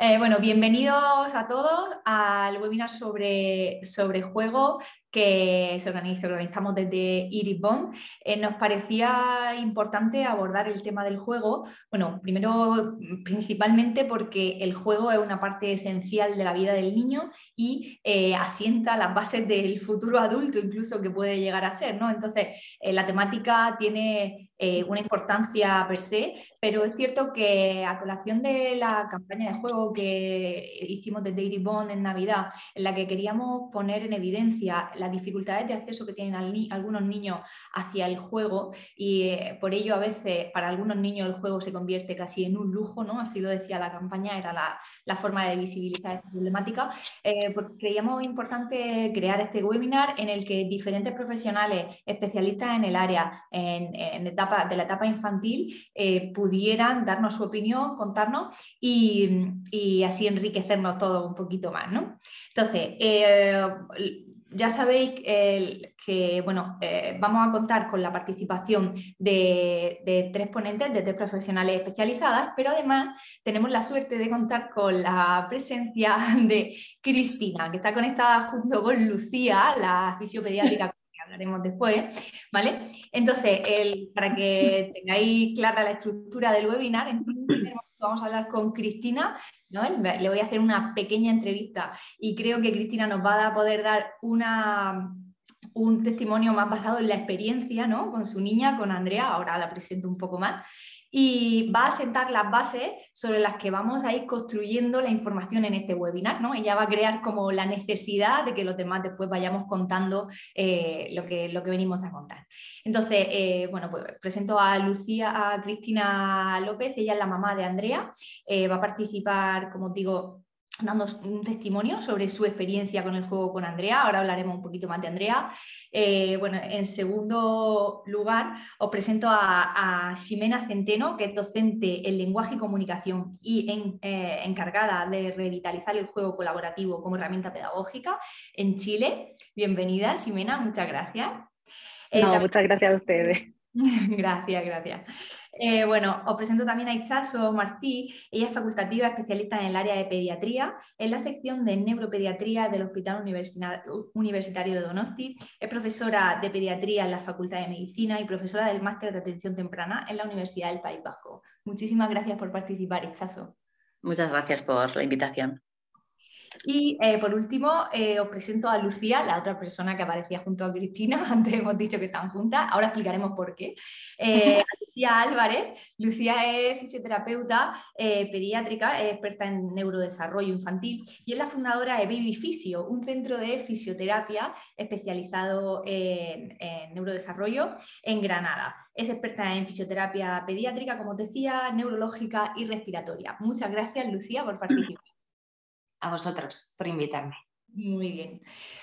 Bueno, bienvenidos a todos al webinar sobre juego que organizamos desde Iris Bond. Nos parecía importante abordar el tema del juego. Bueno, primero, principalmente porque el juego es una parte esencial de la vida del niño y asienta las bases del futuro adulto, incluso que puede llegar a ser, ¿no? Entonces, la temática tiene una importancia per se, pero es cierto que a colación de la campaña de juego que hicimos desde Iris Bond en Navidad, en la que queríamos poner en evidencia las dificultades de acceso que tienen algunos niños hacia el juego y por ello a veces para algunos niños el juego se convierte casi en un lujo, ¿no? Así lo decía la campaña, era la forma de visibilizar esta problemática. Pues creíamos importante crear este webinar en el que diferentes profesionales especialistas en el área, de la etapa infantil, pudieran darnos su opinión, contarnos y así enriquecernos todo un poquito más, ¿no? Entonces, ya sabéis que bueno, vamos a contar con la participación de tres ponentes, de tres profesionales especializadas, pero además tenemos la suerte de contar con la presencia de Cristina, que está conectada junto con Lucía, la fisiopediátrica, que hablaremos después, ¿vale? Entonces, para que tengáis clara la estructura del webinar, en un primer momento vamos a hablar con Cristina, ¿no? Le voy a hacer una pequeña entrevista y creo que Cristina nos va a poder dar un testimonio más basado en la experiencia, ¿no? Con su niña, con Andrea, ahora la presento un poco más, y va a sentar las bases sobre las que vamos a ir construyendo la información en este webinar, ¿no? Ella va a crear como la necesidad de que los demás después vayamos contando lo que venimos a contar. Entonces, bueno, pues presento a Cristina López, ella es la mamá de Andrea, va a participar, como os digo, dando un testimonio sobre su experiencia con el juego con Andrea. Ahora hablaremos un poquito más de Andrea. Bueno, en segundo lugar, os presento a Ximena Centeno, que es docente en lenguaje y comunicación y encargada de revitalizar el juego colaborativo como herramienta pedagógica en Chile. Bienvenida, Ximena, muchas gracias. Muchas gracias a ustedes. Gracias, gracias. Bueno, os presento también a Itxaso Martí. Ella es facultativa especialista en el área de pediatría, en la sección de neuropediatría del Hospital Universitario de Donosti. Es profesora de pediatría en la Facultad de Medicina y profesora del Máster de Atención Temprana en la Universidad del País Vasco. Muchísimas gracias por participar, Itxaso. Muchas gracias por la invitación. Y por último, os presento a Lucía, la otra persona que aparecía junto a Cristina. Antes hemos dicho que están juntas, ahora explicaremos por qué. Lucía Álvarez. Lucía es fisioterapeuta pediátrica, es experta en neurodesarrollo infantil y es la fundadora de Baby Fisio, un centro de fisioterapia especializado en neurodesarrollo en Granada. Es experta en fisioterapia pediátrica, como os decía, neurológica y respiratoria. Muchas gracias, Lucía, por participar. A vosotros por invitarme. Muy bien.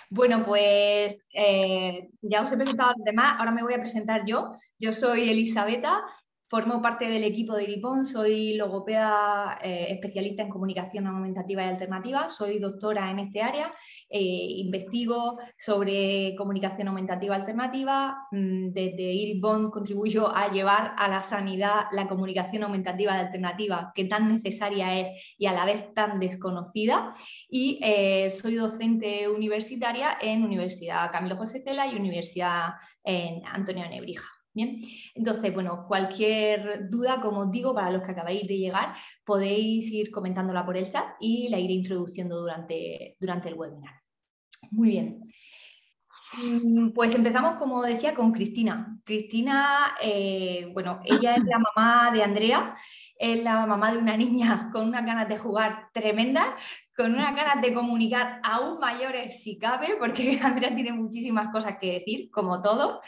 Bueno, pues ya os he presentado a los demás, ahora me voy a presentar yo. Yo soy Elisabetta, formo parte del equipo de Iris Bond, soy logopeda especialista en comunicación aumentativa y alternativa, soy doctora en este área, investigo sobre comunicación aumentativa alternativa. Desde Iris Bond contribuyo a llevar a la sanidad la comunicación aumentativa y alternativa que tan necesaria es y a la vez tan desconocida, y soy docente universitaria en Universidad Camilo José Cela y Universidad Antonio Nebrija. Bien, entonces, bueno, cualquier duda, como os digo, para los que acabáis de llegar, podéis ir comentándola por el chat y la iré introduciendo durante el webinar. Muy bien. Pues empezamos, como decía, con Cristina. Cristina, bueno, ella es la mamá de Andrea, es la mamá de una niña con unas ganas de jugar tremendas, con unas ganas de comunicar aún mayores si cabe, porque Andrea tiene muchísimas cosas que decir, como todos.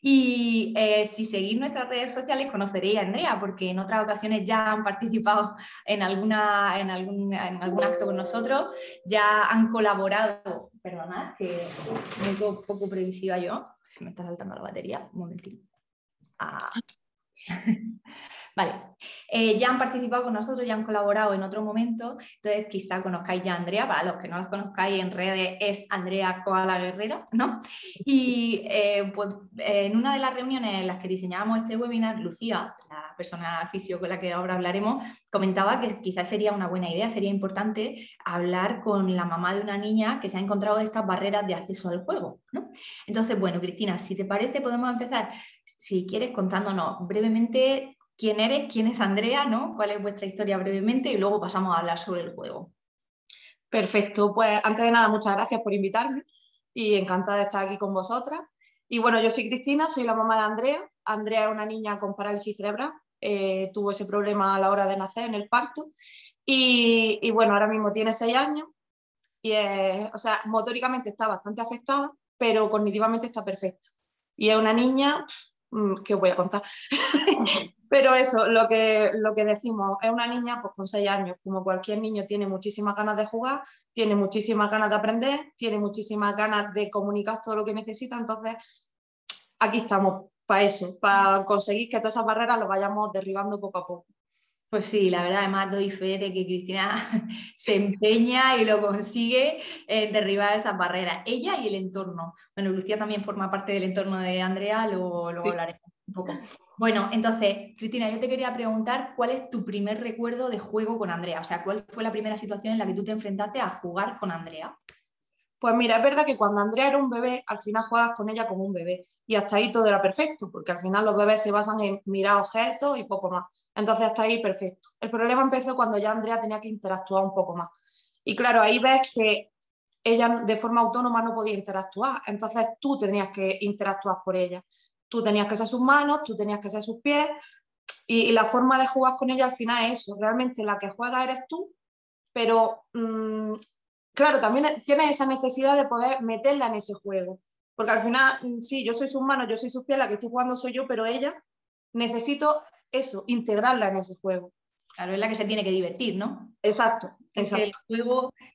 Y si seguís nuestras redes sociales conoceréis a Andrea, porque en otras ocasiones ya han participado en algún acto con nosotros, ya han colaborado. Perdonad, que me quedo poco previsiva yo. Me está saltando la batería. Un momentito. Vale, ya han participado con nosotros, ya han colaborado en otro momento, entonces quizá conozcáis ya a Andrea, para los que no las conozcáis en redes es Andrea Koala Guerrera, ¿no? Y pues en una de las reuniones en las que diseñábamos este webinar, Lucía, la persona fisio con la que ahora hablaremos, comentaba que quizás sería una buena idea, sería importante hablar con la mamá de una niña que se ha encontrado de estas barreras de acceso al juego, ¿no? Entonces, bueno, Cristina, si te parece, podemos empezar, si quieres, contándonos brevemente quién eres, quién es Andrea, ¿no? ¿Cuál es vuestra historia brevemente? Y luego pasamos a hablar sobre el juego. Perfecto, pues antes de nada, muchas gracias por invitarme y encantada de estar aquí con vosotras. Y bueno, yo soy Cristina, soy la mamá de Andrea. Andrea es una niña con parálisis cerebral, tuvo ese problema a la hora de nacer en el parto y bueno, ahora mismo tiene 6 años y o sea, motóricamente está bastante afectada, pero cognitivamente está perfecta. Y es una niña que os voy a contar. Pero eso, lo que decimos, es una niña pues, con 6 años, como cualquier niño, tiene muchísimas ganas de jugar, tiene muchísimas ganas de aprender, tiene muchísimas ganas de comunicar todo lo que necesita, entonces aquí estamos para eso, para conseguir que todas esas barreras las vayamos derribando poco a poco. Pues sí, la verdad, además doy fe de que Cristina se empeña y lo consigue derribar esas barreras, ella y el entorno. Bueno, Lucía también forma parte del entorno de Andrea, luego Sí. hablaremos un poco. Bueno, entonces, Cristina, yo te quería preguntar cuál es tu primer recuerdo de juego con Andrea, o sea, ¿cuál fue la primera situación en la que tú te enfrentaste a jugar con Andrea? Pues mira, es verdad que cuando Andrea era un bebé, al final juegas con ella como un bebé y hasta ahí todo era perfecto, porque al final los bebés se basan en mirar objetos y poco más. Entonces hasta ahí perfecto. El problema empezó cuando ya Andrea tenía que interactuar un poco más. Y claro, ahí ves que ella de forma autónoma no podía interactuar, entonces tú tenías que interactuar por ella. Tú tenías que ser sus manos, tú tenías que ser sus pies y la forma de jugar con ella al final es eso. Realmente la que juega eres tú, pero claro, también tienes esa necesidad de poder meterla en ese juego. Porque al final, sí, yo soy sus manos, yo soy sus pies, la que estoy jugando soy yo, pero ella necesito eso, integrarla en ese juego. Claro, es la que se tiene que divertir, ¿no? Exacto, exacto.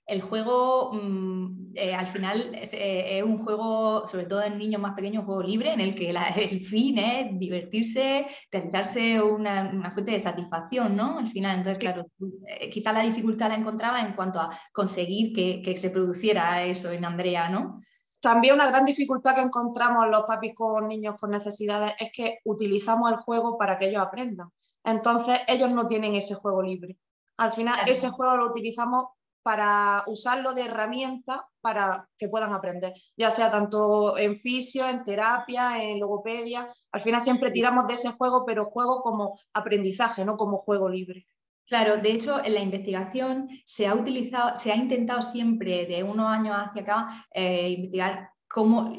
El juego al final es un juego, sobre todo en niños más pequeños, un juego libre en el que el fin es divertirse, realizarse una fuente de satisfacción, ¿no? Al final, entonces, Sí. claro, quizá la dificultad la encontraba en cuanto a conseguir que se produciera eso en Andrea, ¿no? También una gran dificultad que encontramos los papis con niños con necesidades es que utilizamos el juego para que ellos aprendan. Entonces, ellos no tienen ese juego libre. Al final, Claro. ese juego lo utilizamos para usarlo de herramienta para que puedan aprender, ya sea tanto en fisio, en terapia, en logopedia. Al final siempre tiramos de ese juego, pero juego como aprendizaje, no como juego libre. Claro, de hecho, en la investigación se ha intentado siempre de unos años hacia acá investigar cómo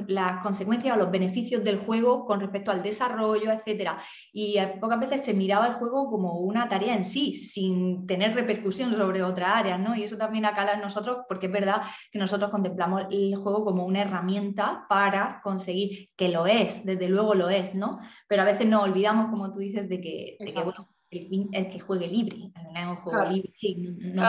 las consecuencias o los beneficios del juego con respecto al desarrollo, etcétera. Y pocas veces se miraba el juego como una tarea en sí, sin tener repercusión sobre otras áreas, ¿no? Y eso también acala en nosotros, porque es verdad que nosotros contemplamos el juego como una herramienta para conseguir, que lo es, desde luego lo es, ¿no? Pero a veces nos olvidamos, como tú dices, de que bueno, el que juegue libre, no es un juego Claro. libre, no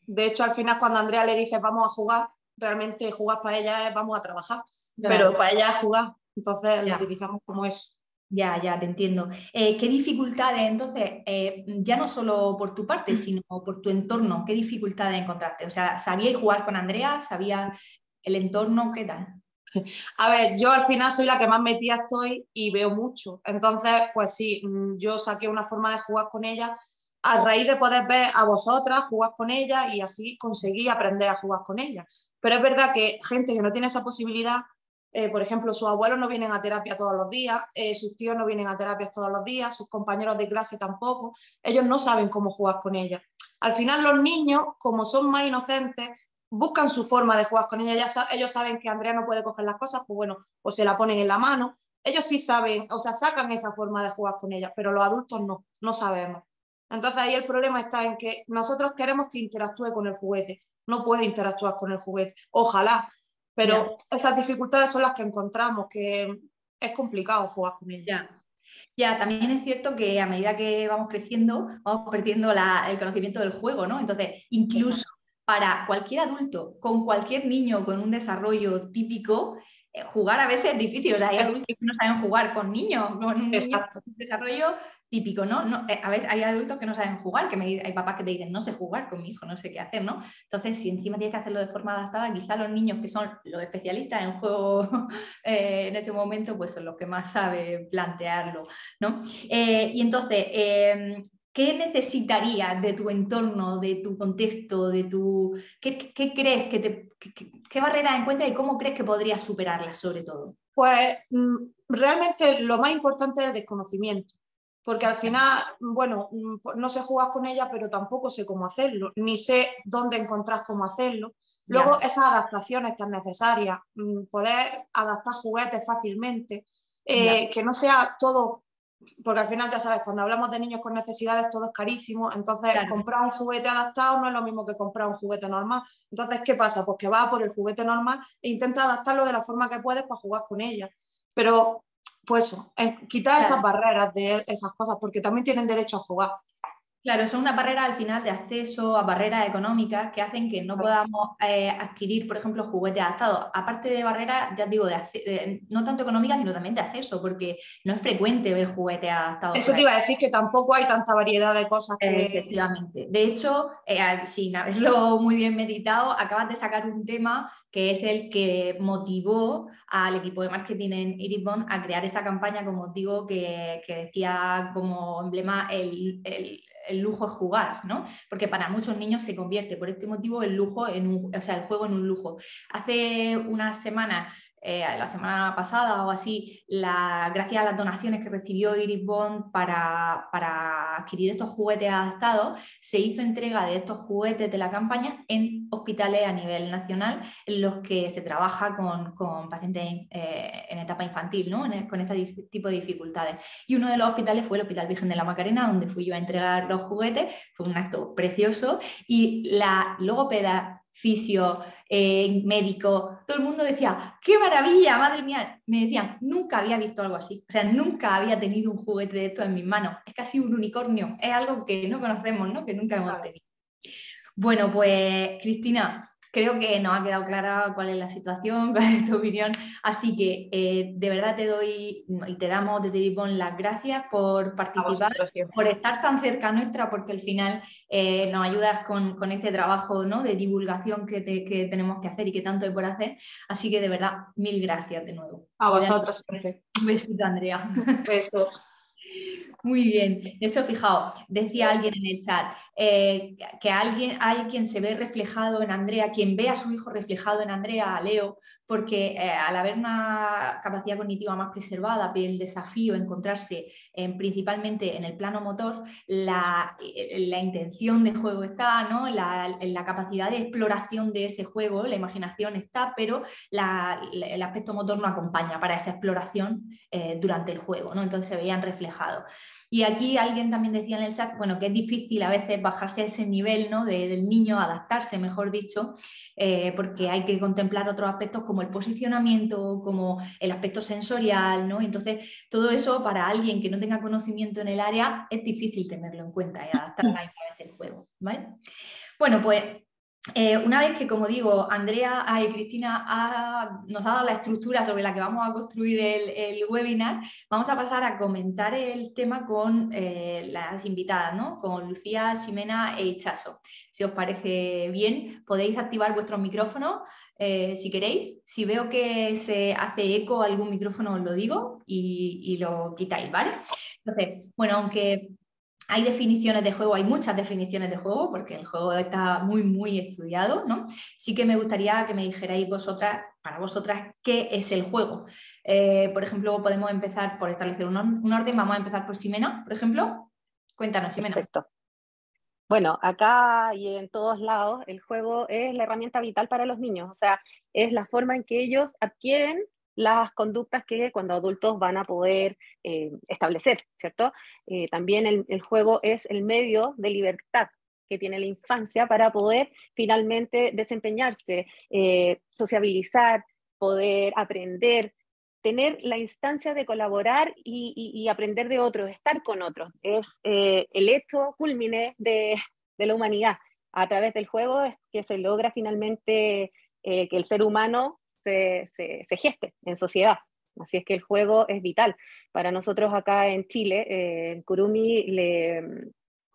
de hecho, al final cuando Andrea le dice vamos a jugar, realmente jugar para ella es vamos a trabajar, claro. pero para ella es jugar, entonces Ya. lo utilizamos como eso. Ya, te entiendo. ¿Qué dificultades, entonces, ya no solo por tu parte, sino por tu entorno, qué dificultades encontraste? O sea, ¿sabíais jugar con Andrea? ¿Sabías el entorno? ¿Qué tal? A ver, yo al final soy la que más metida estoy y veo mucho. Entonces, pues sí, yo saqué una forma de jugar con ella a raíz de poder ver a vosotras jugar con ella y así conseguí aprender a jugar con ella. Pero es verdad que gente que no tiene esa posibilidad, por ejemplo, sus abuelos no vienen a terapia todos los días, sus tíos no vienen a terapias todos los días, sus compañeros de clase tampoco, ellos no saben cómo jugar con ella. Al final los niños, como son más inocentes, buscan su forma de jugar con ella. Ellos saben que Andrea no puede coger las cosas, pues bueno, o se la ponen en la mano. Ellos sí saben, o sea, sacan esa forma de jugar con ella, pero los adultos no sabemos. Entonces ahí el problema está en que nosotros queremos que interactúe con el juguete. No puede interactuar con el juguete. Ojalá, pero esas dificultades son las que encontramos, que es complicado jugar con ella. Ya, también es cierto que a medida que vamos creciendo, vamos perdiendo el conocimiento del juego, ¿no? Entonces, incluso para cualquier adulto, con cualquier niño con un desarrollo típico, jugar a veces es difícil, o sea, hay adultos que no saben jugar con niños, con un niño en desarrollo típico, ¿no? A veces hay adultos que no saben jugar, hay papás que te dicen, no sé jugar con mi hijo, no sé qué hacer, ¿no? Entonces, si encima tienes que hacerlo de forma adaptada, quizá los niños que son los especialistas en juego en ese momento, pues son los que más saben plantearlo, ¿no? Y entonces, ¿qué necesitarías de tu entorno, de tu contexto, ¿qué crees qué barreras encuentras y cómo crees que podrías superarlas sobre todo? Pues realmente lo más importante es el desconocimiento, porque al final, bueno, no sé jugar con ella, pero tampoco sé cómo hacerlo, ni sé dónde encontrar cómo hacerlo. Luego, esas adaptaciones tan necesarias, poder adaptar juguetes fácilmente, que no sea todo, porque al final ya sabes, cuando hablamos de niños con necesidades todo es carísimo, entonces comprar un juguete adaptado no es lo mismo que comprar un juguete normal. Entonces, ¿qué pasa? Pues que vas por el juguete normal e intenta adaptarlo de la forma que puedes para jugar con ella. Pero, pues, quitar esas barreras de esas cosas, porque también tienen derecho a jugar. Claro, son una barrera al final de acceso a barreras económicas que hacen que no podamos adquirir, por ejemplo, juguetes adaptados. Aparte de barreras, ya digo, no tanto económicas, sino también de acceso, porque no es frecuente ver juguetes adaptados. Eso te iba a decir, que tampoco hay tanta variedad de cosas que... Efectivamente. De hecho, sin haberlo muy bien meditado, acabas de sacar un tema que es el que motivó al equipo de marketing en Iris Bond a crear esta campaña, como os digo, que decía como emblema el lujo es jugar, ¿no? Porque para muchos niños se convierte por este motivo el lujo el juego en un lujo. Hace unas semanas, la semana pasada o así, gracias a las donaciones que recibió Iris Bond para adquirir estos juguetes adaptados, se hizo entrega de estos juguetes de la campaña en hospitales a nivel nacional en los que se trabaja con pacientes en etapa infantil, ¿no? Con este tipo de dificultades. Y uno de los hospitales fue el Hospital Virgen de la Macarena, donde fui yo a entregar los juguetes. Fue un acto precioso y la logopeda, fisio, médico, todo el mundo decía, ¡qué maravilla, madre mía! Me decían, nunca había visto algo así, o sea, nunca había tenido un juguete de esto en mis manos, es casi un unicornio, es algo que no conocemos, ¿no? Que nunca hemos tenido. Bueno, pues Cristina, creo que nos ha quedado clara cuál es la situación, cuál es tu opinión, así que de verdad te doy y te damos desde Iris Bond las gracias por participar, por estar tan cerca nuestra, porque al final nos ayudas con este trabajo, ¿no?, de divulgación que tenemos que hacer y que tanto hay por hacer, así que de verdad, mil gracias de nuevo. A vosotras. Un besito, Andrea. Un beso. Muy bien, eso fijaos, decía alguien en el chat, que hay quien se ve reflejado en Andrea, quien ve a su hijo reflejado en Andrea, a Leo, porque al haber una capacidad cognitiva más preservada, el desafío encontrarse principalmente en el plano motor, la intención de juego está, ¿no? La capacidad de exploración de ese juego, la imaginación está, pero el aspecto motor no acompaña para esa exploración durante el juego, ¿no? Entonces se veían reflejados. Y aquí alguien también decía en el chat, bueno, que es difícil a veces bajarse a ese nivel, ¿no?, del niño, adaptarse, mejor dicho, porque hay que contemplar otros aspectos como el posicionamiento, como el aspecto sensorial, ¿no? Entonces, todo eso para alguien que no tenga conocimiento en el área es difícil tenerlo en cuenta y adaptar a través del juego, ¿vale? Bueno, pues una vez que, como digo, Andrea y Cristina nos ha dado la estructura sobre la que vamos a construir el webinar, vamos a pasar a comentar el tema con las invitadas, ¿no? Con Lucía, Ximena e Itxaso. Si os parece bien, podéis activar vuestros micrófonos si queréis. Si veo que se hace eco algún micrófono, os lo digo y lo quitáis, ¿vale? Entonces, bueno, aunque hay definiciones de juego, hay muchas definiciones de juego, porque el juego está muy, muy estudiado, ¿no? Sí que me gustaría que me dijerais para vosotras, qué es el juego. Por ejemplo, podemos empezar por establecer un orden. Vamos a empezar por Ximena, por ejemplo. Cuéntanos, Ximena. Perfecto. Bueno, acá y en todos lados, el juego es la herramienta vital para los niños. O sea, es la forma en que ellos adquieren las conductas que cuando adultos van a poder establecer, ¿cierto? También el juego es el medio de libertad que tiene la infancia para poder finalmente desempeñarse, sociabilizar, poder aprender, tener la instancia de colaborar y aprender de otros, estar con otros. Es el hecho culmine de la humanidad. A través del juego es que se logra finalmente que el ser humano se geste en sociedad. Así es que el juego es vital. Para nosotros acá en Chile, en Kurumi, le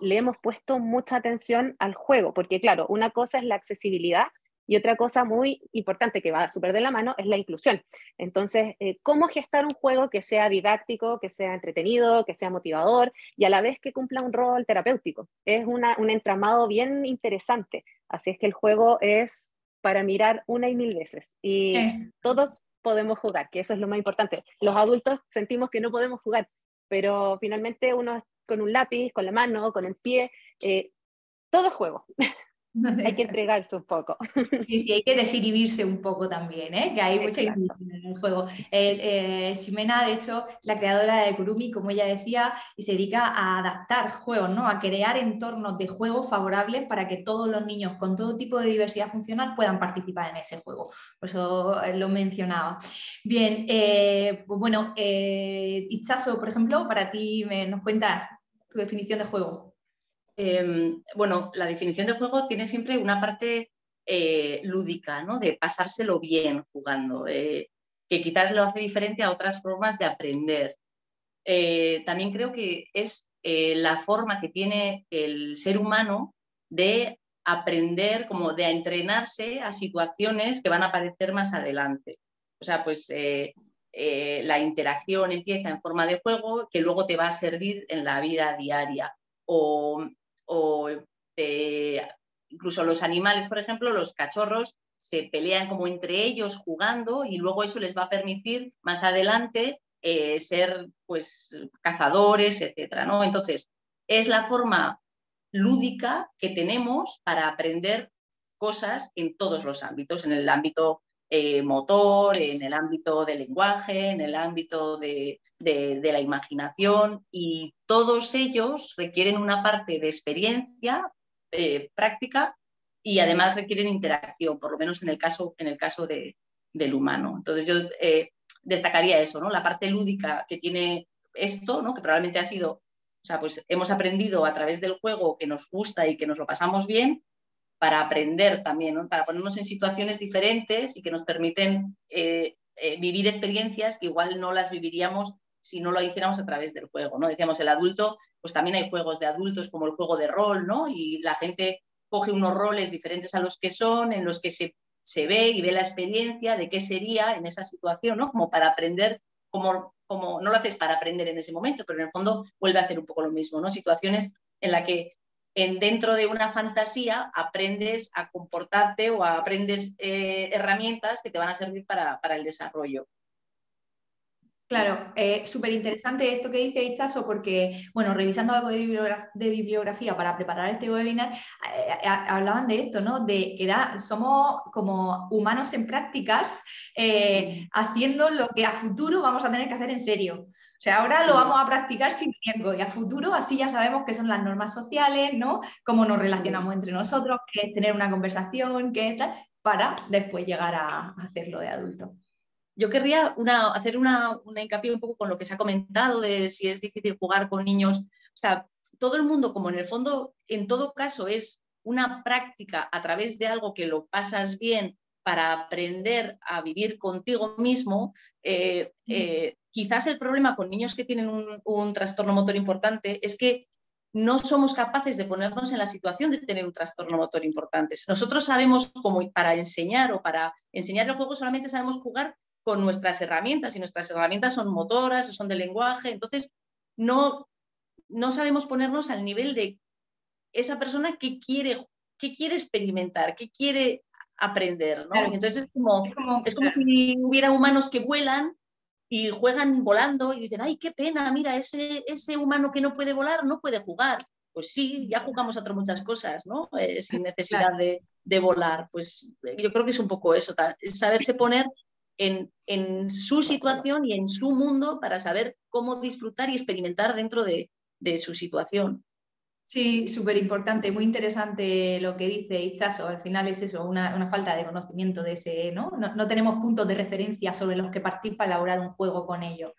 hemos puesto mucha atención al juego, porque claro, una cosa es la accesibilidad y otra cosa muy importante que va súper de la mano es la inclusión. Entonces, ¿cómo gestar un juego que sea didáctico, que sea entretenido, que sea motivador y a la vez que cumpla un rol terapéutico? Es un entramado bien interesante. Así es que el juego es para mirar una y mil veces. Y todos podemos jugar, que eso es lo más importante. Los adultos sentimos que no podemos jugar, pero finalmente uno con un lápiz, con la mano, con el pie, todo es juego. Hay que entregarse un poco. Sí, sí, hay que desinhibirse un poco también, ¿eh? Que hay mucha Exacto. inhibición en el juego. Ximena, de hecho, la creadora de Kurumi, como ella decía, se dedica a adaptar juegos, ¿no? A crear entornos de juego favorables para que todos los niños con todo tipo de diversidad funcional puedan participar en ese juego. Por eso lo mencionaba. Bien, pues bueno, Itxaso, por ejemplo, para ti nos cuentas tu definición de juego. Bueno, la definición de juego tiene siempre una parte lúdica, ¿no? De pasárselo bien jugando, que quizás lo hace diferente a otras formas de aprender. También creo que es la forma que tiene el ser humano de aprender, como de entrenarse a situaciones que van a aparecer más adelante. O sea, pues la interacción empieza en forma de juego que luego te va a servir en la vida diaria. O incluso los animales, por ejemplo, los cachorros se pelean como entre ellos jugando y luego eso les va a permitir más adelante ser pues cazadores, etcétera, ¿no? Entonces, es la forma lúdica que tenemos para aprender cosas en todos los ámbitos, en el ámbito motor, en el ámbito del lenguaje, en el ámbito de la imaginación, y todos ellos requieren una parte de experiencia práctica y además requieren interacción, por lo menos en el caso del humano. Entonces yo destacaría eso, ¿no? La parte lúdica que tiene esto, ¿no? Que probablemente ha sido, o sea, pues hemos aprendido a través del juego que nos gusta y que nos lo pasamos bien, para aprender también, ¿no? Para ponernos en situaciones diferentes y que nos permiten vivir experiencias que igual no las viviríamos si no lo hiciéramos a través del juego, ¿no? Decíamos, el adulto, pues también hay juegos de adultos como el juego de rol, ¿no? Y la gente coge unos roles diferentes a los que son, en los que se ve y ve la experiencia de qué sería en esa situación, ¿no? Como para aprender, como no lo haces para aprender en ese momento, pero en el fondo vuelve a ser un poco lo mismo, ¿no? Situaciones en las que dentro de una fantasía aprendes a comportarte o aprendes herramientas que te van a servir para el desarrollo. Claro, súper interesante esto que dice Itxaso, porque, bueno, revisando algo de bibliografía para preparar este webinar, hablaban de esto, ¿no? De que somos como humanos en prácticas, haciendo lo que a futuro vamos a tener que hacer en serio. O sea, ahora lo vamos a practicar sin riesgo y a futuro así ya sabemos qué son las normas sociales, ¿no? Cómo nos relacionamos entre nosotros, qué es tener una conversación, qué es tal, para después llegar a hacerlo de adulto. Yo querría hacer una hincapié un poco con lo que se ha comentado de si es difícil jugar con niños. O sea, todo el mundo, como en el fondo, en todo caso, es una práctica a través de algo que lo pasas bien para aprender a vivir contigo mismo. Quizás el problema con niños que tienen un trastorno motor importante es que no somos capaces de ponernos en la situación de tener un trastorno motor importante. Nosotros sabemos cómo para enseñar o para enseñar el juego solamente sabemos jugar con nuestras herramientas, y nuestras herramientas son motoras o son de lenguaje, entonces no sabemos ponernos al nivel de esa persona que quiere experimentar, que quiere aprender, ¿no? Claro. Entonces es como si hubiera humanos que vuelan y juegan volando y dicen, ay, qué pena, mira, ese humano que no puede volar no puede jugar. Pues sí, ya jugamos a otras muchas cosas, ¿no? Sin necesidad de volar. Pues yo creo que es un poco eso, saberse poner en su situación y en su mundo para saber cómo disfrutar y experimentar dentro de su situación. Sí, súper importante, muy interesante lo que dice Itxaso. Al final es eso, una falta de conocimiento de ese, ¿no? No tenemos puntos de referencia sobre los que partir para elaborar un juego con ello.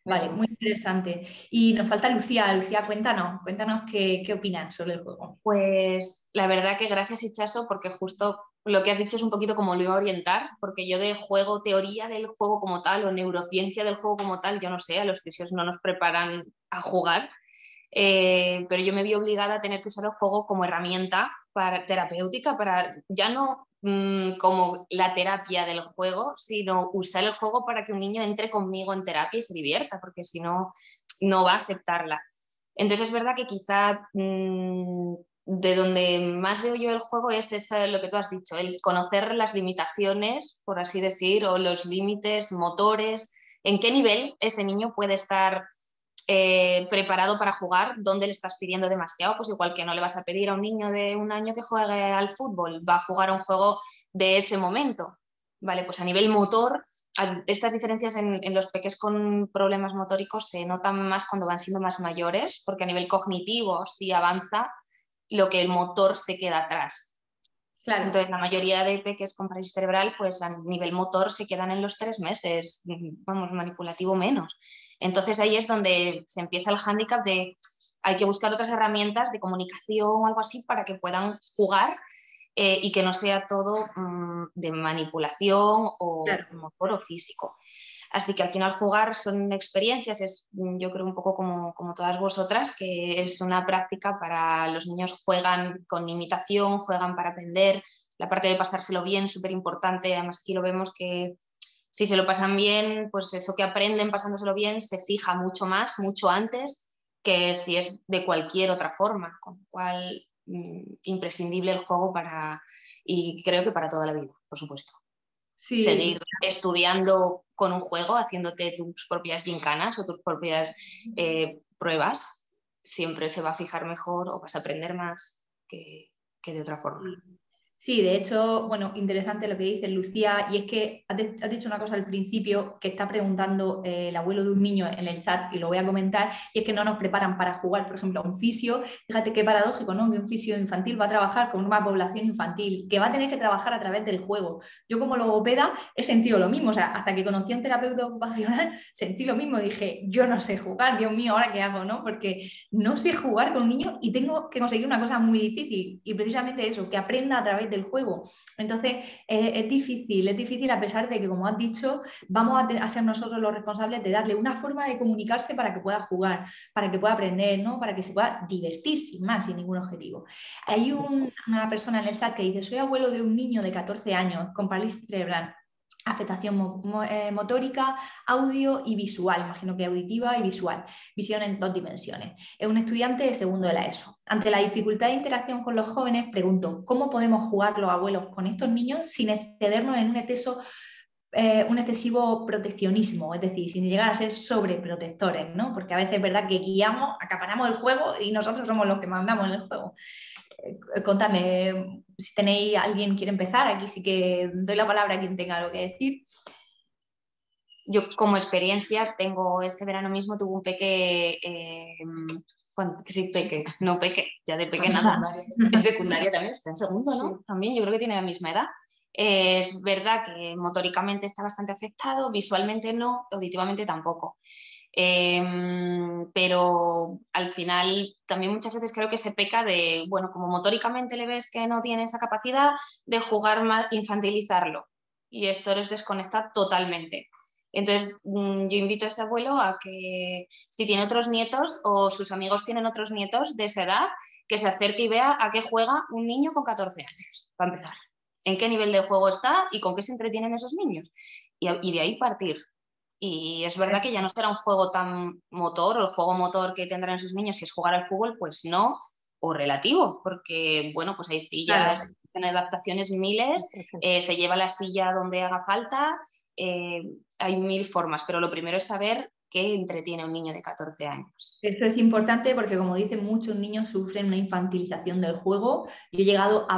Vale, Eso. muy interesante. Y nos falta Lucía. Lucía, cuéntanos qué opinas sobre el juego. Pues la verdad que gracias, Ichazo, porque justo lo que has dicho es un poquito como lo iba a orientar, porque yo de juego, teoría del juego como tal o neurociencia del juego como tal, yo no sé, a los fisios no nos preparan a jugar, pero yo me vi obligada a tener que usar el juego como herramienta terapéutica, para ya no como la terapia del juego, sino usar el juego para que un niño entre conmigo en terapia y se divierta, porque si no, no va a aceptarla. Entonces es verdad que quizá de donde más veo yo el juego es lo que tú has dicho, el conocer las limitaciones, por así decir, o los límites motores, en qué nivel ese niño puede estar preparado para jugar, dónde le estás pidiendo demasiado, pues igual que no le vas a pedir a un niño de 1 año que juegue al fútbol, va a jugar a un juego de ese momento. Vale, pues a nivel motor, estas diferencias en los peques con problemas motóricos se notan más cuando van siendo más mayores, porque a nivel cognitivo sí avanza, lo que el motor se queda atrás. Claro. Entonces, la mayoría de peques con parálisis cerebral, pues a nivel motor se quedan en los 3 meses, vamos, manipulativo menos. Entonces ahí es donde se empieza el hándicap de hay que buscar otras herramientas de comunicación o algo así para que puedan jugar y que no sea todo de manipulación o Claro. motor o físico. Así que al final jugar son experiencias, es yo creo un poco como todas vosotras, que es una práctica para los niños, juegan con imitación, juegan para aprender, la parte de pasárselo bien, súper importante, además aquí lo vemos que si se lo pasan bien, pues eso que aprenden pasándoselo bien se fija mucho más, mucho antes que si es de cualquier otra forma, con lo cual imprescindible el juego y creo que para toda la vida, por supuesto. Sí, Seguir estudiando con un juego, haciéndote tus propias gincanas o tus propias pruebas, siempre se va a fijar mejor o vas a aprender más que de otra forma. Sí, de hecho, bueno, interesante lo que dice Lucía, y es que has dicho una cosa al principio que está preguntando el abuelo de un niño en el chat, y lo voy a comentar, y es que no nos preparan para jugar, por ejemplo, a un fisio. Fíjate qué paradójico, ¿no? Que un fisio infantil va a trabajar con una población infantil, que va a tener que trabajar a través del juego. Yo como logopeda he sentido lo mismo, o sea, hasta que conocí a un terapeuta ocupacional sentí lo mismo, dije, yo no sé jugar, Dios mío, ¿ahora qué hago, no? Porque no sé jugar con un niño y tengo que conseguir una cosa muy difícil, y precisamente eso, que aprenda a través del juego. Entonces es difícil a pesar de que, como has dicho, vamos a ser nosotros los responsables de darle una forma de comunicarse para que pueda jugar, para que pueda aprender, ¿no? Para que se pueda divertir sin más, sin ningún objetivo. Hay una persona en el chat que dice: soy abuelo de un niño de 14 años con parálisis cerebral, afectación motórica, audio y visual, imagino que auditiva y visual, visión en 2 dimensiones. Es un estudiante de segundo de la ESO. Ante la dificultad de interacción con los jóvenes, pregunto, ¿cómo podemos jugar los abuelos con estos niños sin excedernos en un excesivo proteccionismo, es decir, sin llegar a ser sobreprotectores, ¿no? Porque a veces es verdad que guiamos, acaparamos el juego y nosotros somos los que mandamos en el juego. Contadme, si tenéis alguien quiere empezar, aquí sí que doy la palabra a quien tenga algo que decir. Yo como experiencia tengo, este verano mismo tuve un peque, sí, peque, no peque, ya de peque nada, es secundaria también, está en segundo, ¿no? Sí. También yo creo que tiene la misma edad. Es verdad que motóricamente está bastante afectado, visualmente no, auditivamente tampoco. Pero al final también muchas veces creo que se peca de, bueno, como motóricamente le ves que no tiene esa capacidad de jugar mal, infantilizarlo, y esto les desconecta totalmente. Entonces yo invito a este abuelo a que si tiene otros nietos o sus amigos tienen otros nietos de esa edad, que se acerque y vea a qué juega un niño con 14 años, para empezar. En qué nivel de juego está y con qué se entretienen esos niños. Y de ahí partir. Y es verdad que ya no será un juego tan motor, o el juego motor que tendrán esos niños, si es jugar al fútbol, pues no, o relativo, porque bueno, pues hay sillas, tienen adaptaciones miles, se lleva la silla donde haga falta, hay 1000 formas, pero lo primero es saber qué entretiene a un niño de 14 años. Eso es importante porque, como dicen, muchos niños sufren una infantilización del juego. Yo he llegado a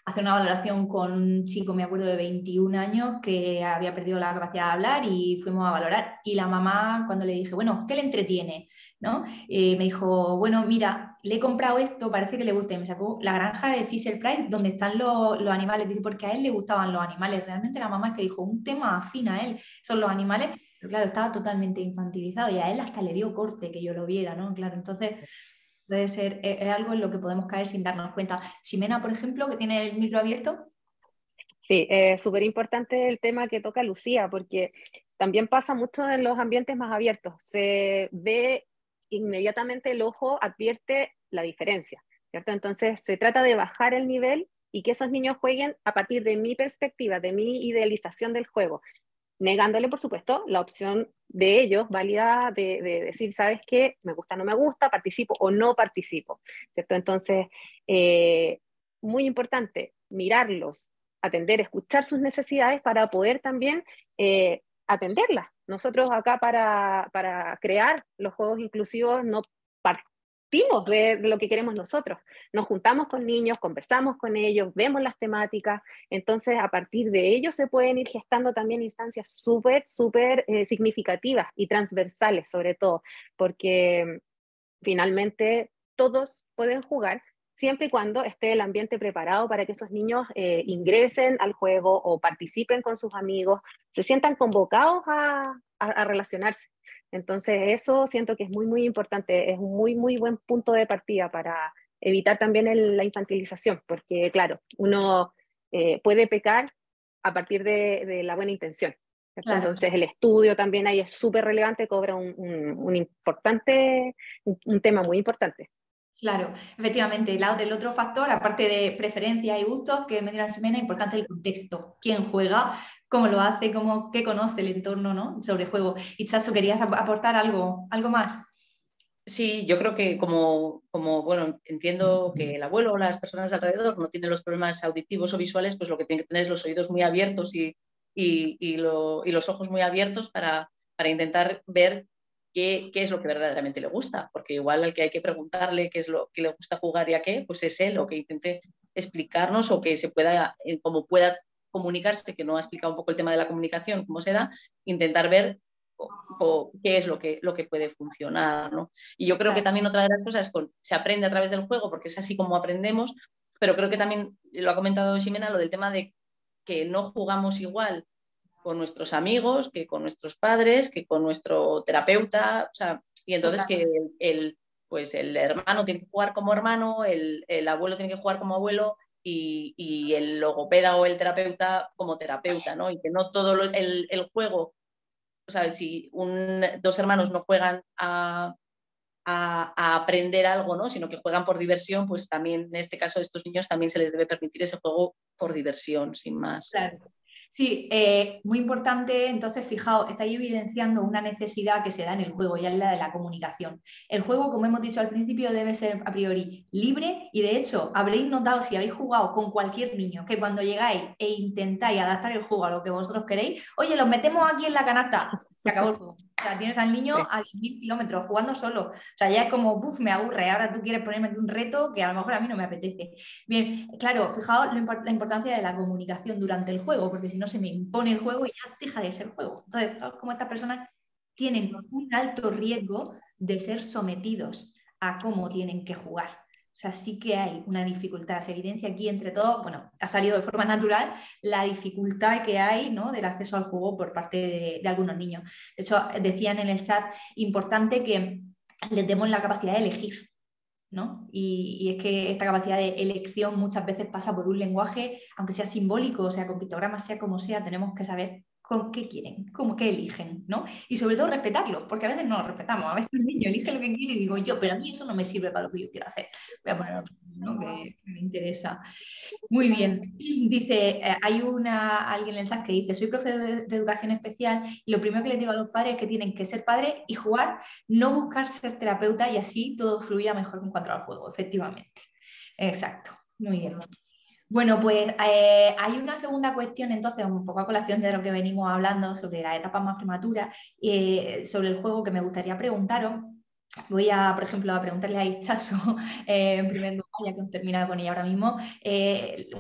hacer una valoración con un chico, me acuerdo, de 21 años que había perdido la capacidad de hablar, y fuimos a valorar. Y la mamá, cuando le dije, bueno, ¿qué le entretiene? ¿no? Me dijo, bueno, mira, le he comprado esto, parece que le gusta. Y me sacó la granja de Fisher Price, donde están los animales. Dice, porque a él le gustaban los animales. Realmente la mamá es que dijo, un tema afín a él son los animales. Pero claro, estaba totalmente infantilizado y a él hasta le dio corte que yo lo viera, ¿no? Claro, entonces puede ser es algo en lo que podemos caer sin darnos cuenta. Ximena, por ejemplo, que tiene el micro abierto. Sí, es súper importante el tema que toca Lucía, porque también pasa mucho en los ambientes más abiertos. Se ve inmediatamente, el ojo advierte la diferencia, ¿cierto? Entonces se trata de bajar el nivel y que esos niños jueguen a partir de mi perspectiva, de mi idealización del juego, negándole, por supuesto, la opción de ellos, válida, de decir, ¿sabes qué? Me gusta, no me gusta, participo o no participo, ¿cierto? Entonces, muy importante, mirarlos, atender, escuchar sus necesidades para poder también atenderlas. Nosotros acá para crear los juegos inclusivos no partimos de lo que queremos nosotros. Nos juntamos con niños, conversamos con ellos, vemos las temáticas, entonces a partir de ellos se pueden ir gestando también instancias súper significativas y transversales sobre todo, porque finalmente todos pueden jugar siempre y cuando esté el ambiente preparado para que esos niños ingresen al juego o participen con sus amigos, se sientan convocados a relacionarse. Entonces eso siento que es muy importante, es un muy buen punto de partida para evitar también la infantilización, porque claro, uno puede pecar a partir de la buena intención. Claro. Entonces el estudio también ahí es súper relevante, cobra un tema muy importante. Claro, efectivamente, el otro factor, aparte de preferencias y gustos, que me dirán Ximena, importante el contexto, quién juega, cómo lo hace, qué conoce el entorno, ¿no? Sobre juego. Y Chaso, ¿querías aportar algo más? Sí, yo creo que bueno, entiendo que el abuelo o las personas de alrededor no tienen los problemas auditivos o visuales, pues lo que tienen que tener es los oídos muy abiertos y los ojos muy abiertos para intentar ver qué es lo que verdaderamente le gusta, porque igual al que hay que preguntarle qué es lo que le gusta jugar y a qué, pues es él, o que intente explicarnos o que se pueda, como pueda comunicarse, que no ha explicado un poco el tema de la comunicación, cómo se da, intentar ver qué es lo que puede funcionar, ¿no? Y yo creo que también otra de las cosas se aprende a través del juego, porque es así como aprendemos, pero creo que también lo ha comentado Ximena, lo del tema de que no jugamos igual con nuestros amigos, que con nuestros padres, que con nuestro terapeuta, o sea, y entonces que pues el hermano tiene que jugar como hermano, el abuelo tiene que jugar como abuelo y el logopeda o el terapeuta como terapeuta, ¿no? Y que no todo el juego, o sea, si dos hermanos no juegan a aprender algo, ¿no? Sino que juegan por diversión, pues también en este caso a estos niños también se les debe permitir ese juego por diversión, sin más. Claro. Sí, muy importante, entonces, fijaos, estáis evidenciando una necesidad que se da en el juego, ya es la de la comunicación. El juego, como hemos dicho al principio, debe ser a priori libre y de hecho habréis notado, si habéis jugado con cualquier niño, que cuando llegáis e intentáis adaptar el juego a lo que vosotros queréis, oye, los metemos aquí en la canasta, se acabó el juego. O sea, tienes al niño a 10.000 kilómetros jugando solo. O sea, ya es como, buf, me aburre, ahora tú quieres ponerme aquí un reto que a lo mejor a mí no me apetece. Bien, claro, fijaos la importancia de la comunicación durante el juego, porque si no se me impone el juego y ya deja de ser juego. Entonces, fijaos cómo estas personas tienen un alto riesgo de ser sometidos a cómo tienen que jugar. O sea, sí que hay una dificultad. Se evidencia aquí entre todos, bueno, ha salido de forma natural la dificultad que hay, ¿no?, del acceso al juego por parte de algunos niños. De hecho, decían en el chat, importante que les demos la capacidad de elegir, ¿no? Y es que esta capacidad de elección muchas veces pasa por un lenguaje, aunque sea simbólico, o sea, con pictogramas, sea como sea, tenemos que saber con qué quieren, cómo qué eligen, ¿no? Y sobre todo respetarlo, porque a veces no lo respetamos, a veces el niño elige lo que quiere y digo yo, pero a mí eso no me sirve para lo que yo quiero hacer. Voy a poner otro, ¿no?, que me interesa. Muy bien. Dice, hay alguien en el chat que dice, soy profe de educación especial y lo primero que les digo a los padres es que tienen que ser padres y jugar, no buscar ser terapeuta y así todo fluya mejor en cuanto al juego, efectivamente. Exacto. Muy bien. Bueno, pues hay una segunda cuestión, entonces, un poco a colación de lo que venimos hablando sobre las etapas más prematuras, sobre el juego, que me gustaría preguntaros. Voy a, por ejemplo, a preguntarle a Ichazo en primer lugar. ya que hemos terminado con ella ahora mismo,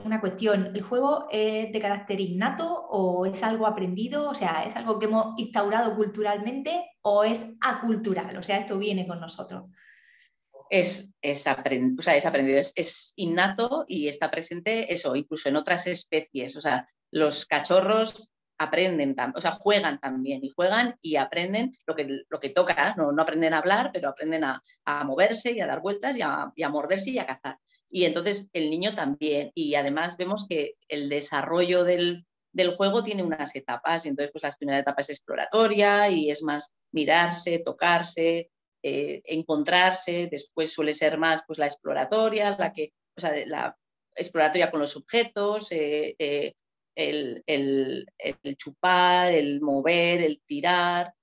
una cuestión, ¿el juego es de carácter innato o es algo aprendido? O sea, ¿es algo que hemos instaurado culturalmente o es acultural? O sea, esto viene con nosotros. Es aprendido, es innato y está presente eso, incluso en otras especies. O sea, los cachorros aprenden, o sea, juegan también y juegan y aprenden lo que toca, no aprenden a hablar, pero aprenden a moverse y a dar vueltas y a morderse y a cazar. Y entonces el niño también. Y además vemos que el desarrollo del juego tiene unas etapas. Y entonces, pues la primera etapa es exploratoria y es más mirarse, tocarse, encontrarse. Después suele ser más pues, la exploratoria, la exploratoria con los objetos, el chupar, el mover, el tirar.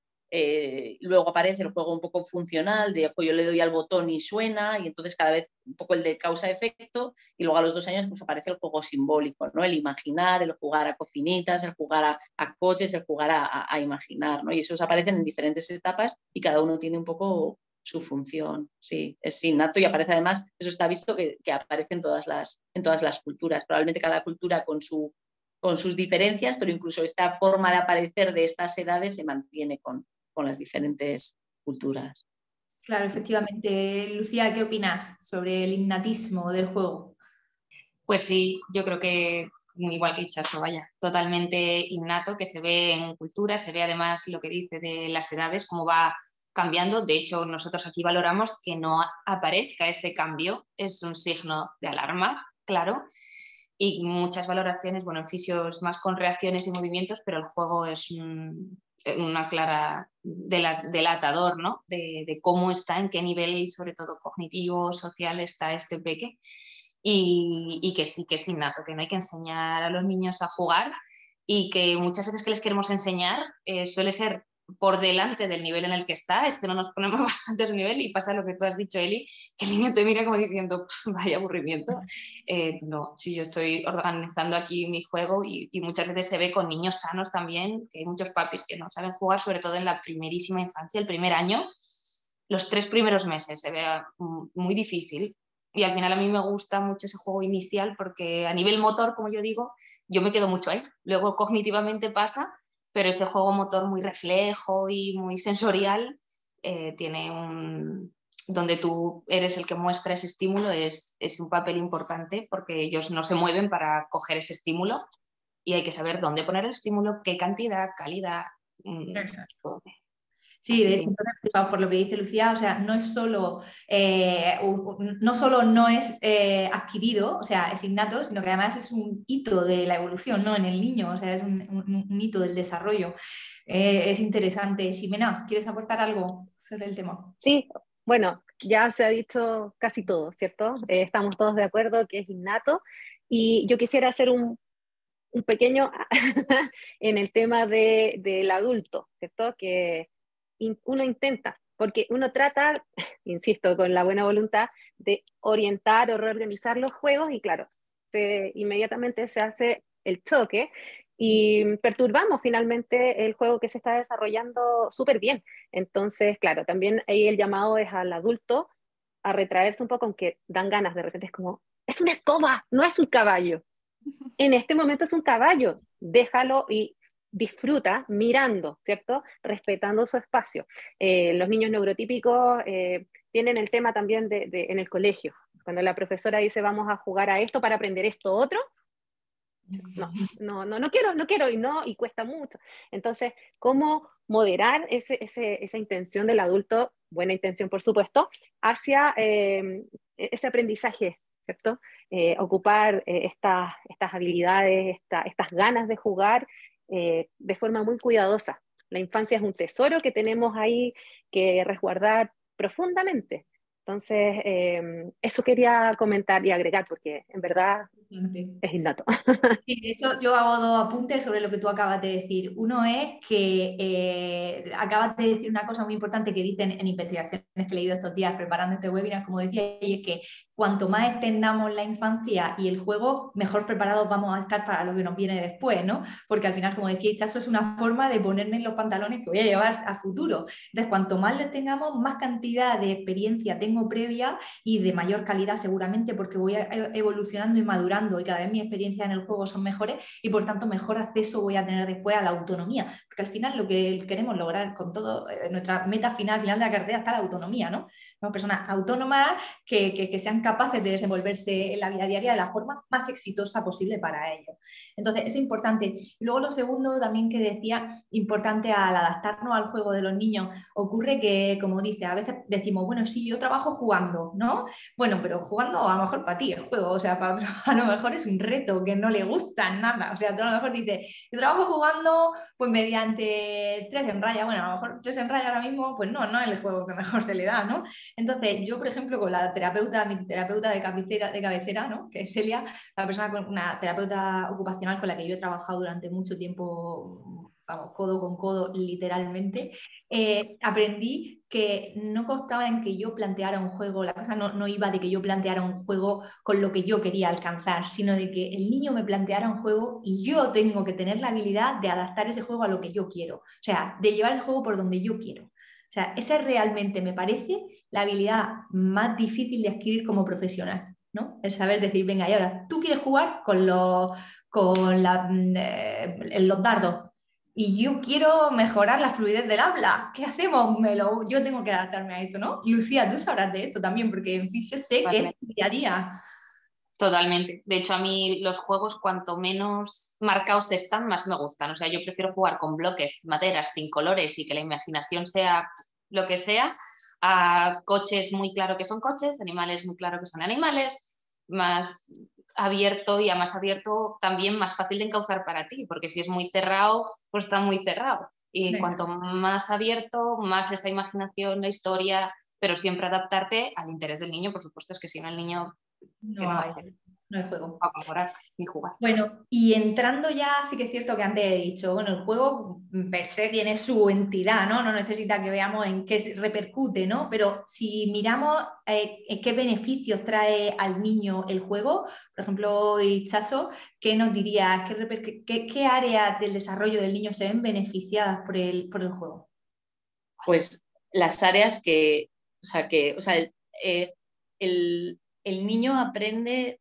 Luego aparece el juego un poco funcional, de pues yo le doy al botón y suena, y entonces cada vez un poco el de causa-efecto, y luego a los 2 años pues aparece el juego simbólico, ¿no? El imaginar, el jugar a cocinitas, el jugar a coches, el jugar a imaginar, ¿no? Y esos aparecen en diferentes etapas y cada uno tiene un poco su función, sí, es innato y aparece además, eso está visto que aparece en todas las culturas, probablemente cada cultura con sus diferencias, pero incluso esta forma de aparecer de estas edades se mantiene con las diferentes culturas. Claro, efectivamente. Lucía, ¿qué opinas sobre el innatismo del juego? Pues sí, yo creo que igual que Chacho, vaya, totalmente innato, que se ve en cultura, se ve además lo que dice de las edades, cómo va cambiando. De hecho, nosotros aquí valoramos que no aparezca ese cambio, es un signo de alarma, claro. Y muchas valoraciones, bueno, en fisios más con reacciones y movimientos, pero el juego es una clara delatador, ¿no? De cómo está, en qué nivel, sobre todo cognitivo, social, está este peque. Y que sí que es innato, que no hay que enseñar a los niños a jugar y que muchas veces que les queremos enseñar suele ser por delante del nivel en el que está, es que no nos ponemos bastante a su nivel y pasa lo que tú has dicho, Eli, que el niño te mira como diciendo, vaya aburrimiento. No, si yo estoy organizando aquí mi juego y muchas veces se ve con niños sanos también, que hay muchos papis que no saben jugar, sobre todo en la primerísima infancia, el primer año, los 3 primeros meses, se ve muy difícil. Y al final a mí me gusta mucho ese juego inicial porque a nivel motor, como yo digo, yo me quedo mucho ahí. Luego cognitivamente pasa, pero ese juego motor muy reflejo y muy sensorial tiene donde tú eres el que muestra ese estímulo, es un papel importante porque ellos no se mueven para coger ese estímulo y hay que saber dónde poner el estímulo, qué cantidad, calidad. Sí, de hecho, por lo que dice Lucía, o sea, no solo no es adquirido, o sea, es innato, sino que además es un hito de la evolución, ¿no? En el niño, o sea, es un hito del desarrollo. Es interesante. Ximena, ¿quieres aportar algo sobre el tema? Sí, bueno, ya se ha dicho casi todo, ¿cierto? Estamos todos de acuerdo que es innato y yo quisiera hacer un pequeño en el tema del adulto, ¿cierto? Que uno intenta, porque uno trata, insisto, con la buena voluntad de orientar o reorganizar los juegos y claro, inmediatamente se hace el choque y perturbamos finalmente el juego que se está desarrollando súper bien. Entonces, claro, también ahí el llamado es al adulto a retraerse un poco, aunque dan ganas de repente, es como, es una escoba, no es un caballo. En este momento es un caballo, déjalo y disfruta mirando, ¿cierto? Respetando su espacio. Los niños neurotípicos tienen el tema también en el colegio. Cuando la profesora dice vamos a jugar a esto para aprender esto otro, no quiero y cuesta mucho. Entonces, ¿cómo moderar esa intención del adulto, buena intención por supuesto, hacia ese aprendizaje, ¿cierto? Ocupar estas habilidades, estas ganas de jugar de forma muy cuidadosa. La infancia es un tesoro que tenemos ahí que resguardar profundamente. Entonces, eso quería comentar y agregar porque en verdad es innato. Sí, de hecho, yo hago 2 apuntes sobre lo que tú acabas de decir. Uno es que acabas de decir una cosa muy importante que dicen en investigaciones que he leído estos días preparando este webinar, como decía, y es que cuanto más extendamos la infancia y el juego, mejor preparados vamos a estar para lo que nos viene después, ¿no? Porque al final, como decía Itxaso, es una forma de ponerme en los pantalones que voy a llevar a futuro. Entonces, cuanto más lo tengamos, más cantidad de experiencia tengo previa y de mayor calidad seguramente, porque voy evolucionando y madurando y cada vez mis experiencias en el juego son mejores y por tanto mejor acceso voy a tener después a la autonomía, porque al final lo que queremos lograr con todo, nuestra meta final de la carrera está la autonomía, ¿no? Somos personas autónomas que sean capaces de desenvolverse en la vida diaria de la forma más exitosa posible para ellos. Entonces, es importante. Y luego lo segundo también que decía, importante al adaptarnos al juego de los niños, ocurre que, como dice, a veces decimos, bueno, sí, yo trabajo jugando, ¿no? Bueno, pero jugando a lo mejor para ti es juego, o sea, para otro a lo mejor es un reto que no le gusta nada, o sea, tú a lo mejor dices, yo trabajo jugando pues mediante 3 en raya, bueno, a lo mejor 3 en raya ahora mismo, pues no es el juego que mejor se le da, ¿no? Entonces, yo, por ejemplo, con la terapeuta, mi terapeuta de cabecera, ¿no? Que es Celia, la persona con una terapeuta ocupacional con la que yo he trabajado durante mucho tiempo, vamos, codo con codo, literalmente, aprendí que no constaba en que yo planteara un juego, la cosa no iba de que yo planteara un juego con lo que yo quería alcanzar, sino de que el niño me planteara un juego y yo tengo que tener la habilidad de adaptar ese juego a lo que yo quiero, o sea, de llevar el juego por donde yo quiero. O sea, esa realmente me parece la habilidad más difícil de adquirir como profesional, ¿no? El saber decir, venga, y ahora tú quieres jugar con los dardos y yo quiero mejorar la fluidez del habla. ¿Qué hacemos? Yo tengo que adaptarme a esto, ¿no? Lucía, tú sabrás de esto también, porque en fin, yo sé que es día a día. Totalmente. De hecho, a mí los juegos cuanto menos marcados están, más me gustan. O sea, yo prefiero jugar con bloques, maderas, sin colores y que la imaginación sea lo que sea, a coches muy claro que son coches, animales muy claro que son animales, más abierto y a más abierto también más fácil de encauzar para ti, porque si es muy cerrado, pues está muy cerrado. Y Venga. cuanto más abierto, más esa imaginación, la historia, pero siempre adaptarte al interés del niño, por supuesto, es que si no el niño que no va a hacer, no hay juego. va a colaborar ni jugar. Bueno, y entrando ya, sí que es cierto que antes he dicho, bueno, el juego per se tiene su entidad, ¿no? No necesita que veamos en qué repercute, ¿no? Pero si miramos qué beneficios trae al niño el juego, por ejemplo, Itxaso, ¿qué nos dirías? ¿Qué áreas del desarrollo del niño se ven beneficiadas por el juego? Pues las áreas el niño aprende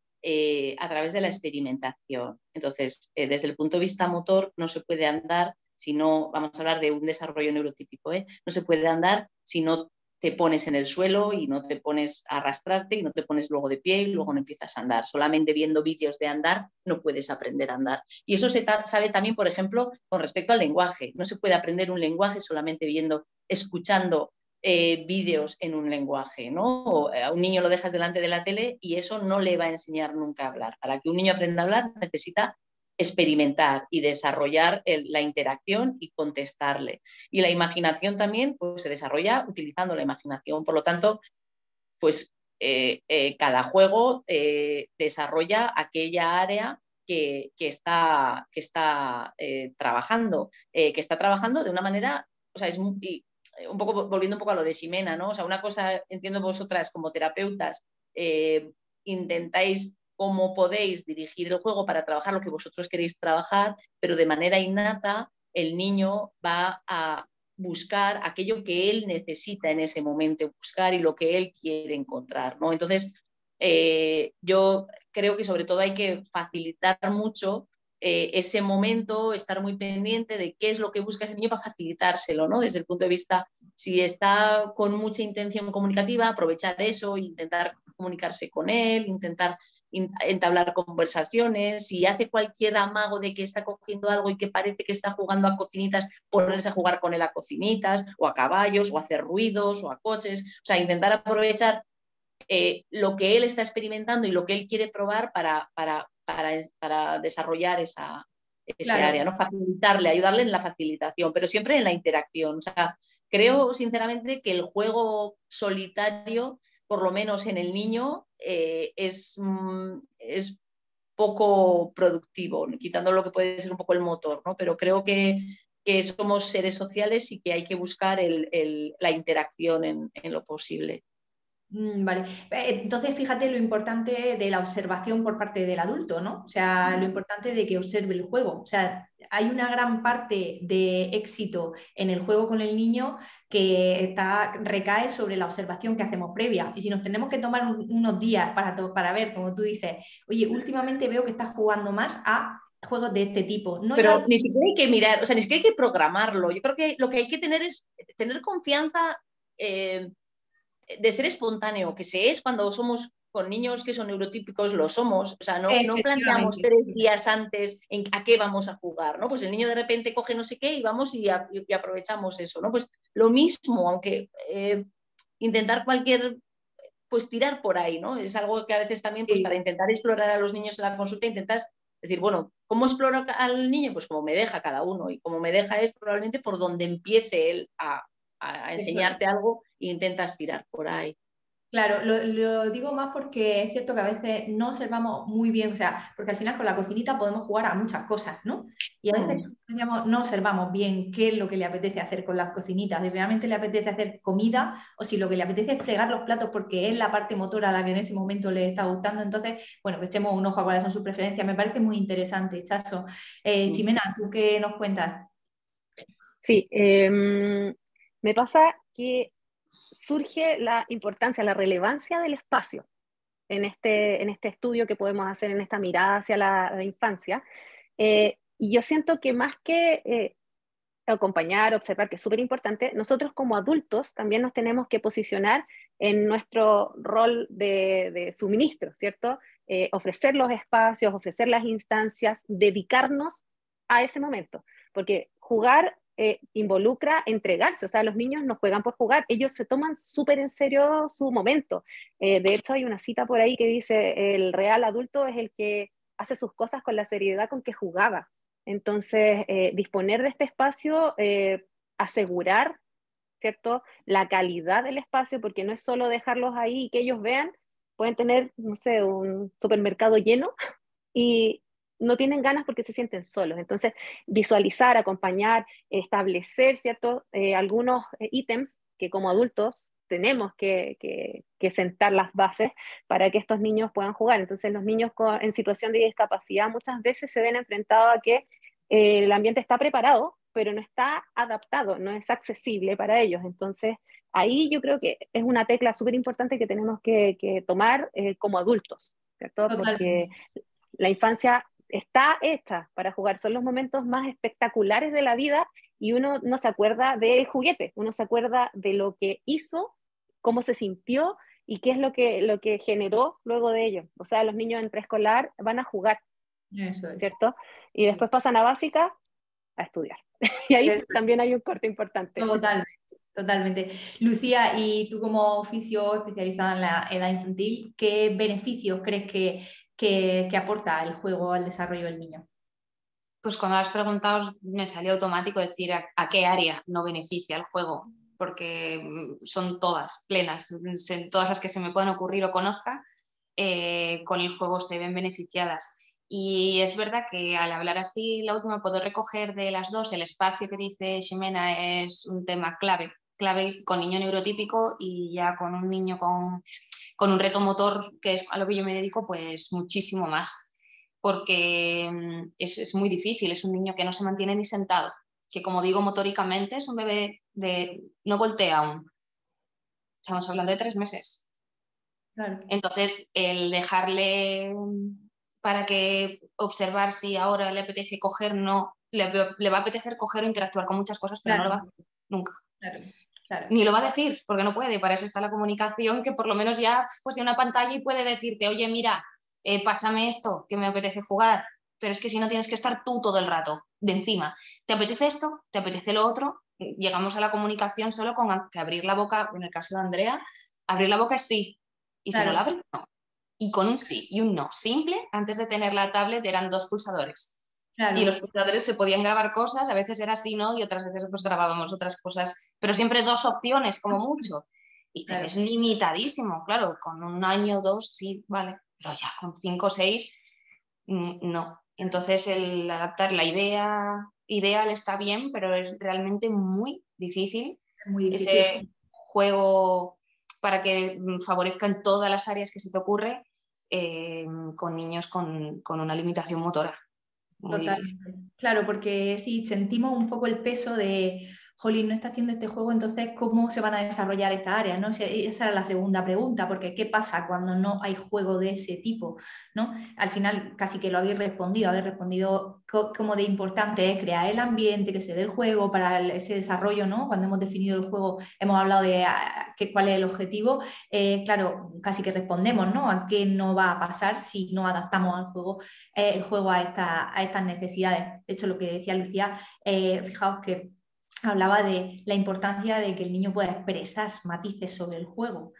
a través de la experimentación. Entonces, desde el punto de vista motor, no se puede andar si no, vamos a hablar de un desarrollo neurotípico, no se puede andar si no te pones en el suelo y no te pones a arrastrarte y no te pones luego de pie y luego no empiezas a andar. Solamente viendo vídeos de andar no puedes aprender a andar. Y eso se sabe también, por ejemplo, con respecto al lenguaje. No se puede aprender un lenguaje solamente escuchando vídeos en un lenguaje, ¿no? O a un niño lo dejas delante de la tele y eso no le va a enseñar nunca a hablar. Para que un niño aprenda a hablar necesita experimentar y desarrollar la interacción y contestarle. Y la imaginación también pues, se desarrolla utilizando la imaginación. Por lo tanto, pues cada juego desarrolla aquella área que está trabajando de una manera, o sea, es muy, un poco volviendo un poco a lo de Ximena, ¿no? O sea, una cosa, entiendo vosotras como terapeutas, intentáis cómo podéis dirigir el juego para trabajar lo que vosotros queréis trabajar, pero de manera innata el niño va a buscar aquello que él necesita en ese momento buscar y lo que él quiere encontrar, ¿no? Entonces, yo creo que sobre todo hay que facilitar mucho ese momento, estar muy pendiente de qué es lo que busca ese niño para facilitárselo, ¿no? Desde el punto de vista, si está con mucha intención comunicativa, aprovechar eso, intentar comunicarse con él, intentar entablar conversaciones, si hace cualquier amago de que está cogiendo algo y que parece que está jugando a cocinitas, ponerse a jugar con él a cocinitas, o a caballos, o a hacer ruidos, o a coches, o sea, intentar aprovechar lo que él está experimentando y lo que él quiere probar para desarrollar esa área, ¿no? Facilitarle, ayudarle en la facilitación, pero siempre en la interacción. O sea, creo sinceramente que el juego solitario, por lo menos en el niño, es poco productivo, quitando lo que puede ser un poco el motor, ¿no? Pero creo que somos seres sociales y que hay que buscar la interacción en lo posible. Vale. Entonces, fíjate lo importante de la observación por parte del adulto, ¿no? O sea, lo importante de que observe el juego. O sea, hay una gran parte de éxito en el juego con el niño que recae sobre la observación que hacemos previa. Y si nos tenemos que tomar unos días para ver, como tú dices, oye, últimamente veo que estás jugando más a juegos de este tipo. No Pero ya... ni siquiera hay que mirar, o sea, ni siquiera hay que programarlo. Yo creo que lo que hay que tener es tener confianza de ser espontáneo, que se es cuando somos con niños que son neurotípicos, lo somos. O sea, no planteamos 3 días antes a qué vamos a jugar, ¿no? Pues el niño de repente coge no sé qué y vamos y aprovechamos eso, ¿no? Pues lo mismo, aunque intentar pues tirar por ahí, ¿no? Es algo que a veces también, pues para intentar explorar a los niños en la consulta, intentas decir, bueno, ¿cómo exploro al niño? Pues como me deja cada uno, y como me deja es probablemente por donde empiece él a enseñarte algo e intentas tirar por ahí. Claro, lo digo más porque es cierto que a veces no observamos muy bien, o sea, porque al final con la cocinita podemos jugar a muchas cosas, ¿no? Y a veces digamos, no observamos bien qué es lo que le apetece hacer con las cocinitas, si realmente le apetece hacer comida o si lo que le apetece es fregar los platos porque es la parte motora la que en ese momento le está gustando. Entonces, bueno, que echemos un ojo a cuáles son sus preferencias. Me parece muy interesante, Chaso. Ximena, ¿tú qué nos cuentas? Sí, me pasa que surge la importancia, la relevancia del espacio en este estudio que podemos hacer, en esta mirada hacia la infancia. Y yo siento que más que acompañar, observar, que es súper importante, nosotros como adultos también nos tenemos que posicionar en nuestro rol de suministro, ¿cierto? Ofrecer los espacios, ofrecer las instancias, dedicarnos a ese momento, porque jugar involucra entregarse, o sea, los niños no juegan por jugar, ellos se toman súper en serio su momento. De hecho, hay una cita por ahí que dice, el real adulto es el que hace sus cosas con la seriedad con que jugaba. Entonces, disponer de este espacio, asegurar, ¿cierto?, la calidad del espacio, porque no es solo dejarlos ahí y que ellos vean, pueden tener, no sé, un supermercado lleno y no tienen ganas porque se sienten solos. Entonces, visualizar, acompañar, establecer, ¿cierto?, algunos ítems que como adultos tenemos que sentar las bases para que estos niños puedan jugar. Entonces, los niños en situación de discapacidad muchas veces se ven enfrentados a que el ambiente está preparado, pero no está adaptado, no es accesible para ellos. Entonces, ahí yo creo que es una tecla súper importante que tenemos que tomar como adultos, ¿cierto? Porque Totalmente. la infancia está hecha para jugar, son los momentos más espectaculares de la vida y uno no se acuerda del juguete, uno se acuerda de lo que hizo, cómo se sintió y qué es lo que generó luego de ello. O sea, los niños en preescolar van a jugar, Eso es. ¿cierto? Y después pasan a básica a estudiar. Y ahí también hay un corte importante. Totalmente, totalmente. Lucía, y tú como oficio especializada en la edad infantil, ¿qué beneficios crees que aporta el juego al desarrollo del niño? Pues cuando has preguntado me salió automático decir a qué área no beneficia el juego, porque son todas plenas, todas las que se me pueden ocurrir o conozca, con el juego se ven beneficiadas. Y es verdad que al hablar así, la última puedo recoger de las dos, el espacio que dice Ximena es un tema clave con niño neurotípico y ya con un niño con un reto motor, que es a lo que yo me dedico, pues muchísimo más, porque es muy difícil, es un niño que no se mantiene ni sentado, que como digo motóricamente es un bebé no voltea aún, estamos hablando de 3 meses. Claro. Entonces, el dejarle para que observar si ahora le apetece coger, no, le va a apetecer coger o interactuar con muchas cosas, pero Claro. no lo va a hacer nunca. Claro, claro. Ni lo va a decir, porque no puede, para eso está la comunicación, que por lo menos ya pues de una pantalla y puede decirte, oye, mira, pásame esto, que me apetece jugar, pero es que si no tienes que estar tú todo el rato de encima. ¿Te apetece esto? ¿Te apetece lo otro? Llegamos a la comunicación solo con que abrir la boca, en el caso de Andrea, abrir la boca es sí, y si no la abres, no. Y con un sí y un no simple, antes de tener la tablet eran 2 pulsadores. Claro. Y los pulsadores se podían grabar cosas, a veces era sí, no, y otras veces pues grabábamos otras cosas, pero siempre 2 opciones como mucho. Y te ves limitadísimo, claro, con 1 año, 2, sí, vale, pero ya con 5 o 6, no. Entonces el adaptar la idea ideal está bien, pero es realmente muy difícil. Muy difícil. Ese juego para que favorezca en todas las áreas que se te ocurre con niños con una limitación motora. Muy difícil. Totalmente. Claro, porque sí, sentimos un poco el peso de, jolín, no está haciendo este juego, entonces, ¿cómo se van a desarrollar estas áreas? ¿No? Esa era la segunda pregunta, porque ¿qué pasa cuando no hay juego de ese tipo? ¿No? Al final, casi que lo habéis respondido como de importante es crear el ambiente, que se dé el juego para ese desarrollo, ¿no? Cuando hemos definido el juego, hemos hablado de cuál es el objetivo. Claro, casi que respondemos, ¿no? A qué no va a pasar si no adaptamos al juego el juego a estas necesidades. De hecho, lo que decía Lucía, fijaos que hablaba de la importancia de que el niño pueda expresar matices sobre el juego.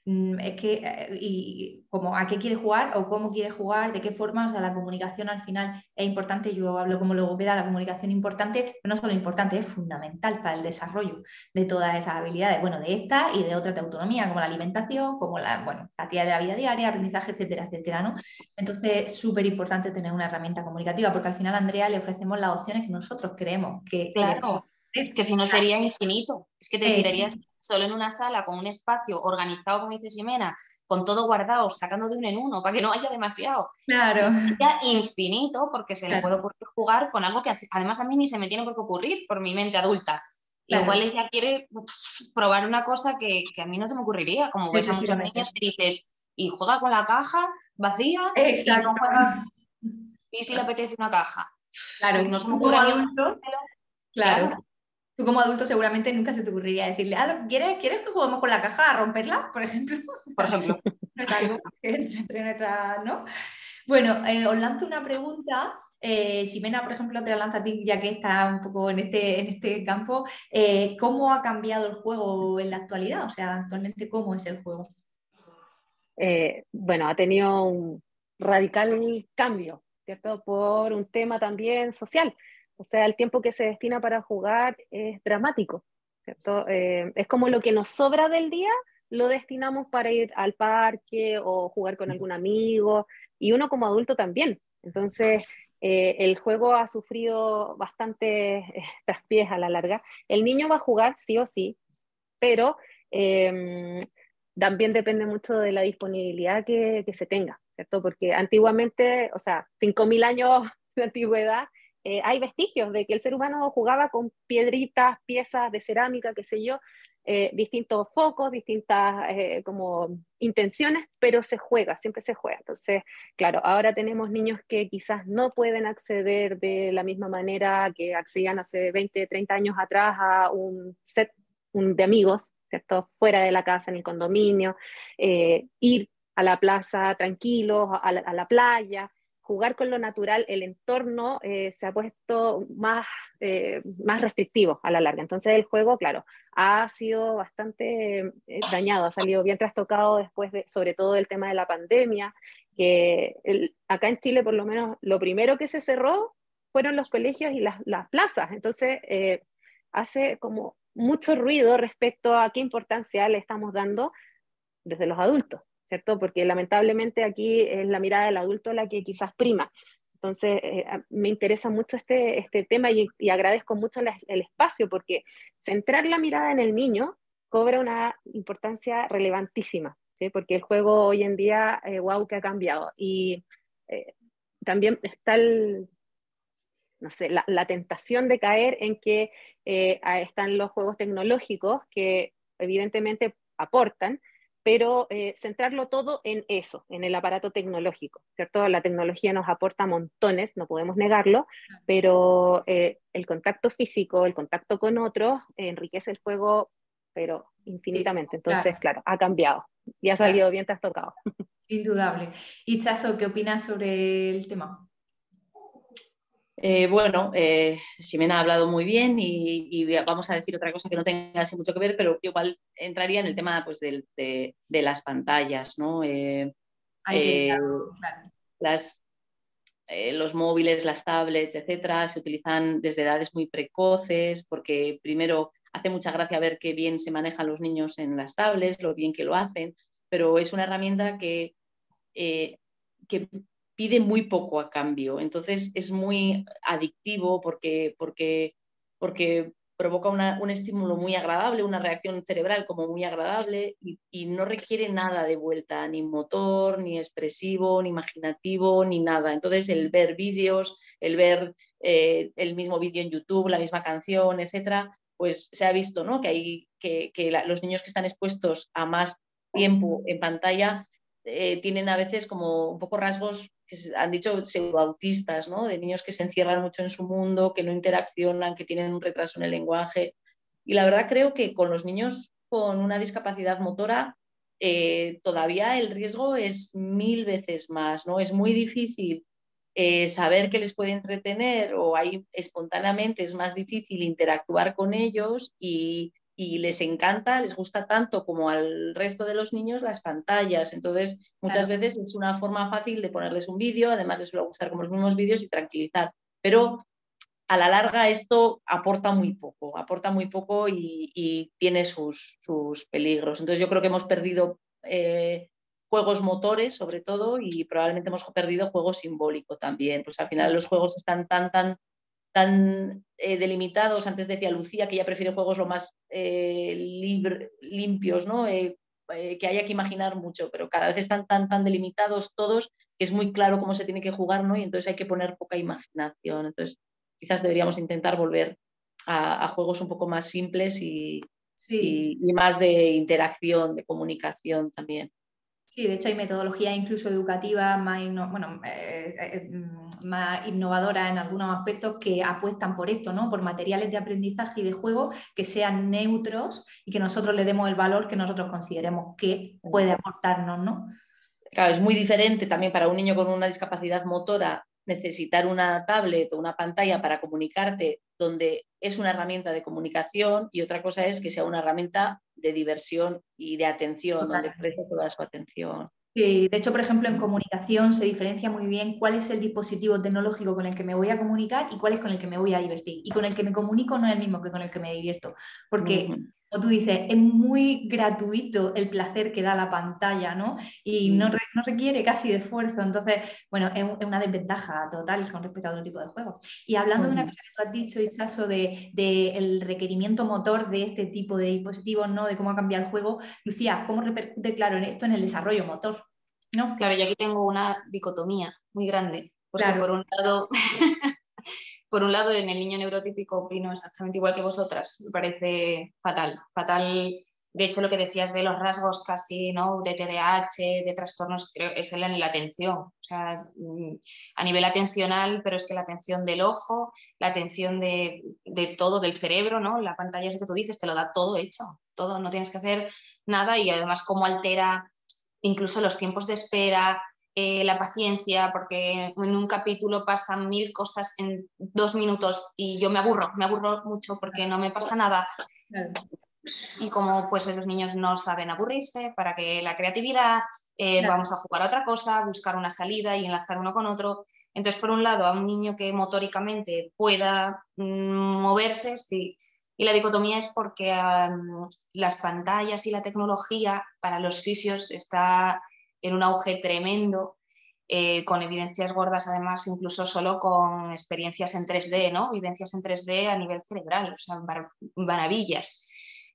Es que, y como a qué quiere jugar o cómo quiere jugar, de qué forma, o sea, la comunicación al final es importante. Yo hablo como logopeda, la comunicación es importante, pero no solo importante, es fundamental para el desarrollo de todas esas habilidades, bueno, de esta y de otras de autonomía, como la alimentación, como la actividad de la vida diaria, aprendizaje, etcétera, etcétera, ¿no? Entonces, súper importante tener una herramienta comunicativa, porque al final a Andrea le ofrecemos las opciones que nosotros creemos que Claro, es que si no sería infinito, es que te tirarías sí. solo en una sala con un espacio organizado, como dice Ximena, con todo guardado, sacando de uno en uno para que no haya demasiado. Claro. Sería infinito porque se le puede Claro. ocurrir jugar con algo que además a mí ni se me tiene por qué ocurrir por mi mente adulta. Claro. Igual ella quiere probar una cosa que a mí no se me ocurriría, como ves a muchos niños que dices, y juega con la caja vacía. Exacto. Y no juega, y si le apetece una caja. Claro, Y no se me tú como ocurre ni adulto, claro, tú como adulto seguramente nunca se te ocurriría decirle, ¿quieres que juguemos con la caja a romperla, por ejemplo? Por ejemplo. No es algo que entre nuestra, ¿no? Bueno, os lanzo una pregunta. Ximena, por ejemplo, te la lanzo a ti, ya que está un poco en este campo. ¿Cómo ha cambiado el juego en la actualidad? O sea, actualmente, ¿cómo es el juego? Bueno, ha tenido un radical cambio, ¿cierto? Por un tema también social. O sea, el tiempo que se destina para jugar es dramático, ¿cierto? Es como lo que nos sobra del día, lo destinamos para ir al parque o jugar con algún amigo, y uno como adulto también. Entonces, el juego ha sufrido bastante traspiés a la larga. El niño va a jugar sí o sí, pero también depende mucho de la disponibilidad que se tenga, ¿cierto? Porque antiguamente, o sea, 5.000 años de antigüedad, hay vestigios de que el ser humano jugaba con piedritas, piezas de cerámica, qué sé yo, distintos focos, distintas como intenciones, pero se juega, siempre se juega. Entonces, claro, ahora tenemos niños que quizás no pueden acceder de la misma manera que accedían hace 20, 30 años atrás a un set de amigos, ¿cierto? Fuera de la casa, en el condominio, ir a la plaza tranquilos, a la playa, jugar con lo natural, el entorno se ha puesto más restrictivo a la larga. Entonces el juego, claro, ha sido bastante dañado, ha salido bien trastocado después de, sobre todo del tema de la pandemia, que acá en Chile por lo menos lo primero que se cerró fueron los colegios y las plazas. Entonces hace como mucho ruido respecto a qué importancia le estamos dando desde los adultos, ¿cierto? Porque lamentablemente aquí es la mirada del adulto la que quizás prima. Entonces, me interesa mucho este tema y agradezco mucho el espacio porque centrar la mirada en el niño cobra una importancia relevantísima, ¿sí? Porque el juego hoy en día, wow, que ha cambiado. Y también está no sé, la tentación de caer en que están los juegos tecnológicos que evidentemente aportan, pero centrarlo todo en eso, en el aparato tecnológico, ¿cierto? La tecnología nos aporta montones, no podemos negarlo, pero el contacto físico, el contacto con otros, enriquece el juego, pero infinitamente. Sí, Entonces, claro, claro, ha cambiado y ha claro, salido bien trastocado. indudable. Y Chaso, ¿qué opinas sobre el tema? Bueno, Ximena ha hablado muy bien y vamos a decir otra cosa que no tenga así mucho que ver, pero igual entraría en el tema pues, de las pantallas, ¿no? Claro. Los móviles, las tablets, etcétera, se utilizan desde edades muy precoces porque primero hace mucha gracia ver qué bien se manejan los niños en las tablets, lo bien que lo hacen, pero es una herramienta que pide muy poco a cambio, entonces es muy adictivo porque provoca un estímulo muy agradable, una reacción cerebral como muy agradable y no requiere nada de vuelta, ni motor, ni expresivo, ni imaginativo, ni nada. Entonces el ver vídeos, el ver el mismo vídeo en YouTube, la misma canción, etcétera, pues se ha visto, ¿no? que los niños que están expuestos a más tiempo en pantalla tienen a veces como un poco rasgos que han dicho pseudoautistas, ¿no? De niños que se encierran mucho en su mundo, que no interaccionan, que tienen un retraso en el lenguaje. Y la verdad creo que con los niños con una discapacidad motora todavía el riesgo es 1000 veces más, ¿no? Es muy difícil saber qué les puede entretener o ahí espontáneamente es más difícil interactuar con ellos y les encanta, les gusta tanto como al resto de los niños las pantallas. Entonces, muchas veces es una forma fácil de ponerles un vídeo, además les suele gustar como los mismos vídeos y tranquilizar. Pero a la larga esto aporta muy poco y tiene sus peligros. Entonces, yo creo que hemos perdido juegos motores, sobre todo, y probablemente hemos perdido juego simbólico también. Pues al final los juegos están tan delimitados. Antes decía Lucía que ella prefiere juegos lo más limpios, ¿no? Que haya que imaginar mucho, pero cada vez están tan delimitados todos que es muy claro cómo se tiene que jugar, ¿no? Y entonces hay que poner poca imaginación. Entonces quizás deberíamos intentar volver a juegos un poco más simples y más de interacción, de comunicación también. Sí, de hecho hay metodologías incluso educativas más innovadoras en algunos aspectos que apuestan por esto, ¿no? Por materiales de aprendizaje y de juego que sean neutros y que nosotros le demos el valor que nosotros consideremos que puede aportarnos, ¿no? Claro, es muy diferente también para un niño con una discapacidad motora necesitar una tablet o una pantalla para comunicarte, donde es una herramienta de comunicación, y otra cosa es que sea una herramienta de diversión y de atención, donde preste toda su atención. Sí, de hecho, por ejemplo, en comunicación se diferencia muy bien cuál es el dispositivo tecnológico con el que me voy a comunicar y cuál es con el que me voy a divertir. Y con el que me comunico no es el mismo que con el que me divierto, porque, como tú dices, es muy gratuito el placer que da la pantalla, ¿no? Y no requiere casi de esfuerzo. Entonces, bueno, es una desventaja total con respecto a otro tipo de juegos. Y hablando de una cosa que tú has dicho, Itxaso, del requerimiento motor de este tipo de dispositivos, ¿no? De cómo ha cambiado el juego, Lucía, ¿cómo repercute, claro, en esto en el desarrollo motor? ¿No? Claro, yo aquí tengo una dicotomía muy grande, porque Claro. por un lado en el niño neurotípico opino exactamente igual que vosotras, me parece fatal, de hecho lo que decías de los rasgos casi, ¿no? De TDAH, de trastornos, creo es en la atención, o sea, a nivel atencional, pero es que la atención del ojo, la atención de todo, del cerebro, ¿no? La pantalla es lo que tú dices, te lo da todo hecho, todo, no tienes que hacer nada y además cómo altera incluso los tiempos de espera, la paciencia, porque en un capítulo pasan 1000 cosas en 2 minutos y yo me aburro mucho porque no me pasa nada. Y como pues los niños no saben aburrirse, para que la creatividad, vamos a jugar a otra cosa, buscar una salida y enlazar uno con otro. Entonces, por un lado, a un niño que motóricamente pueda moverse, sí. Y la dicotomía es porque las pantallas y la tecnología para los fisios está en un auge tremendo, con evidencias gordas además, incluso solo con experiencias en 3D, ¿no? Vivencias en 3D a nivel cerebral, o sea, maravillas.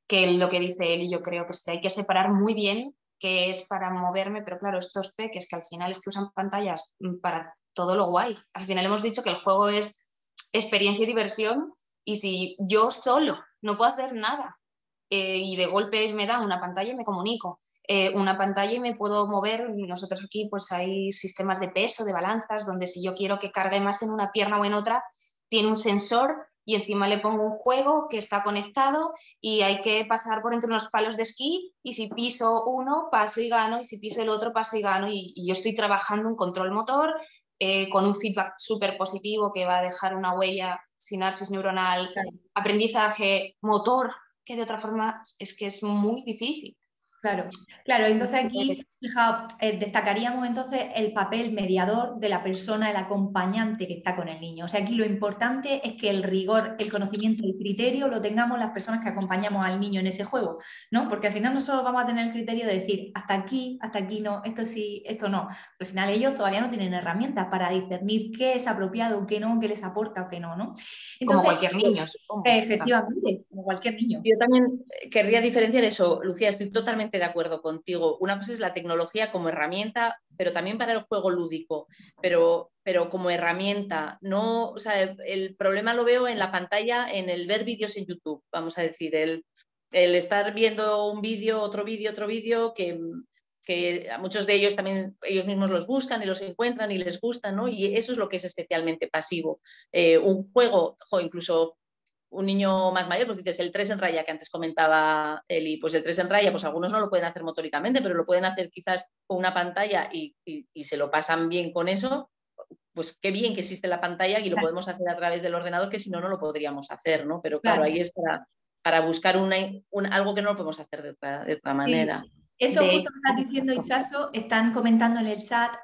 Que lo que dice él, y yo creo que hay que separar muy bien qué es para moverme, pero claro, estos peques que al final es que usan pantallas para todo lo guay. Al final hemos dicho que el juego es experiencia y diversión, y si yo solo no puedo hacer nada y de golpe me dan una pantalla y me comunico, una pantalla y me puedo mover, nosotros aquí pues hay sistemas de peso, de balanzas, donde si yo quiero que cargue más en una pierna o en otra, tiene un sensor y encima le pongo un juego que está conectado y hay que pasar por entre unos palos de esquí y si piso uno paso y gano y si piso el otro paso y gano y yo estoy trabajando un control motor con un feedback súper positivo que va a dejar una huella, sinapsis neuronal, aprendizaje, motor, que de otra forma es que es muy difícil. Claro, claro, entonces aquí, fijaos, destacaríamos entonces el papel mediador de la persona, el acompañante que está con el niño. O sea, aquí lo importante es que el rigor, el conocimiento, el criterio lo tengamos las personas que acompañamos al niño en ese juego, ¿no? Porque al final nosotros vamos a tener el criterio de decir, hasta aquí no, esto sí, esto no. Al final ellos todavía no tienen herramientas para discernir qué es apropiado, qué no, qué les aporta o qué no, ¿no? Como Entonces, cualquier niño, supongo. efectivamente, como cualquier niño. Yo también querría diferenciar eso, Lucía, estoy totalmente de acuerdo contigo. Una cosa es la tecnología como herramienta, pero también para el juego lúdico, pero como herramienta. No, o sea, el problema lo veo en la pantalla, en el ver vídeos en YouTube, vamos a decir, el estar viendo un vídeo, otro vídeo, que a muchos de ellos también ellos mismos los buscan y los encuentran y les gustan, ¿no? Y eso es lo que es especialmente pasivo. Un juego, incluso un niño más mayor, pues dices el 3 en raya que antes comentaba Eli, pues el 3 en raya, pues algunos no lo pueden hacer motóricamente, pero lo pueden hacer quizás con una pantalla y se lo pasan bien con eso, pues qué bien que existe la pantalla y lo podemos hacer a través del ordenador, que si no, no lo podríamos hacer, ¿no? Pero claro, ahí es para buscar algo que no lo podemos hacer de otra manera. Sí. Eso justo que estás diciendo, Itxaso, están comentando en el chat,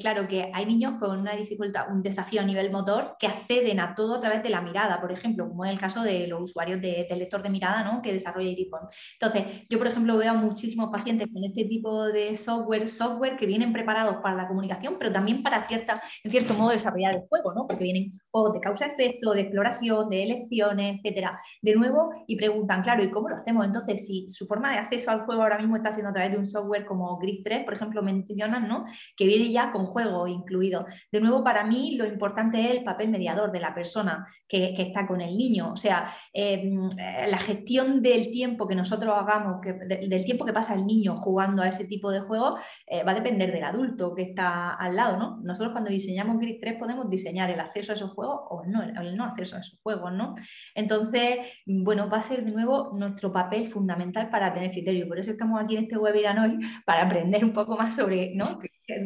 claro, que hay niños con una dificultad, un desafío a nivel motor, que acceden a todo a través de la mirada, por ejemplo, como en el caso de los usuarios del lector de mirada, ¿no? Que desarrolla Iripon. Entonces, yo, por ejemplo, veo a muchísimos pacientes con este tipo de software que vienen preparados para la comunicación, pero también para en cierto modo, desarrollar el juego, ¿no? Porque vienen juegos de causa-efecto, de exploración, de elecciones, etcétera. De nuevo, y preguntan, claro, ¿y cómo lo hacemos? Entonces, si su forma de acceso al juego ahora mismo está siendo a través de un software como Gris 3, por ejemplo, mencionan, ¿no? Que viene ya con juego incluido. De nuevo, para mí lo importante es el papel mediador de la persona que está con el niño. O sea, la gestión del tiempo que nosotros hagamos, del tiempo que pasa el niño jugando a ese tipo de juegos, va a depender del adulto que está al lado, ¿no? Nosotros cuando diseñamos Gris 3 podemos diseñar el acceso a esos juegos o no, el no acceso a esos juegos, ¿no? Entonces, bueno, va a ser de nuevo nuestro papel fundamental para tener criterio. Por eso estamos aquí en este webinar hoy, para aprender un poco más sobre, ¿no?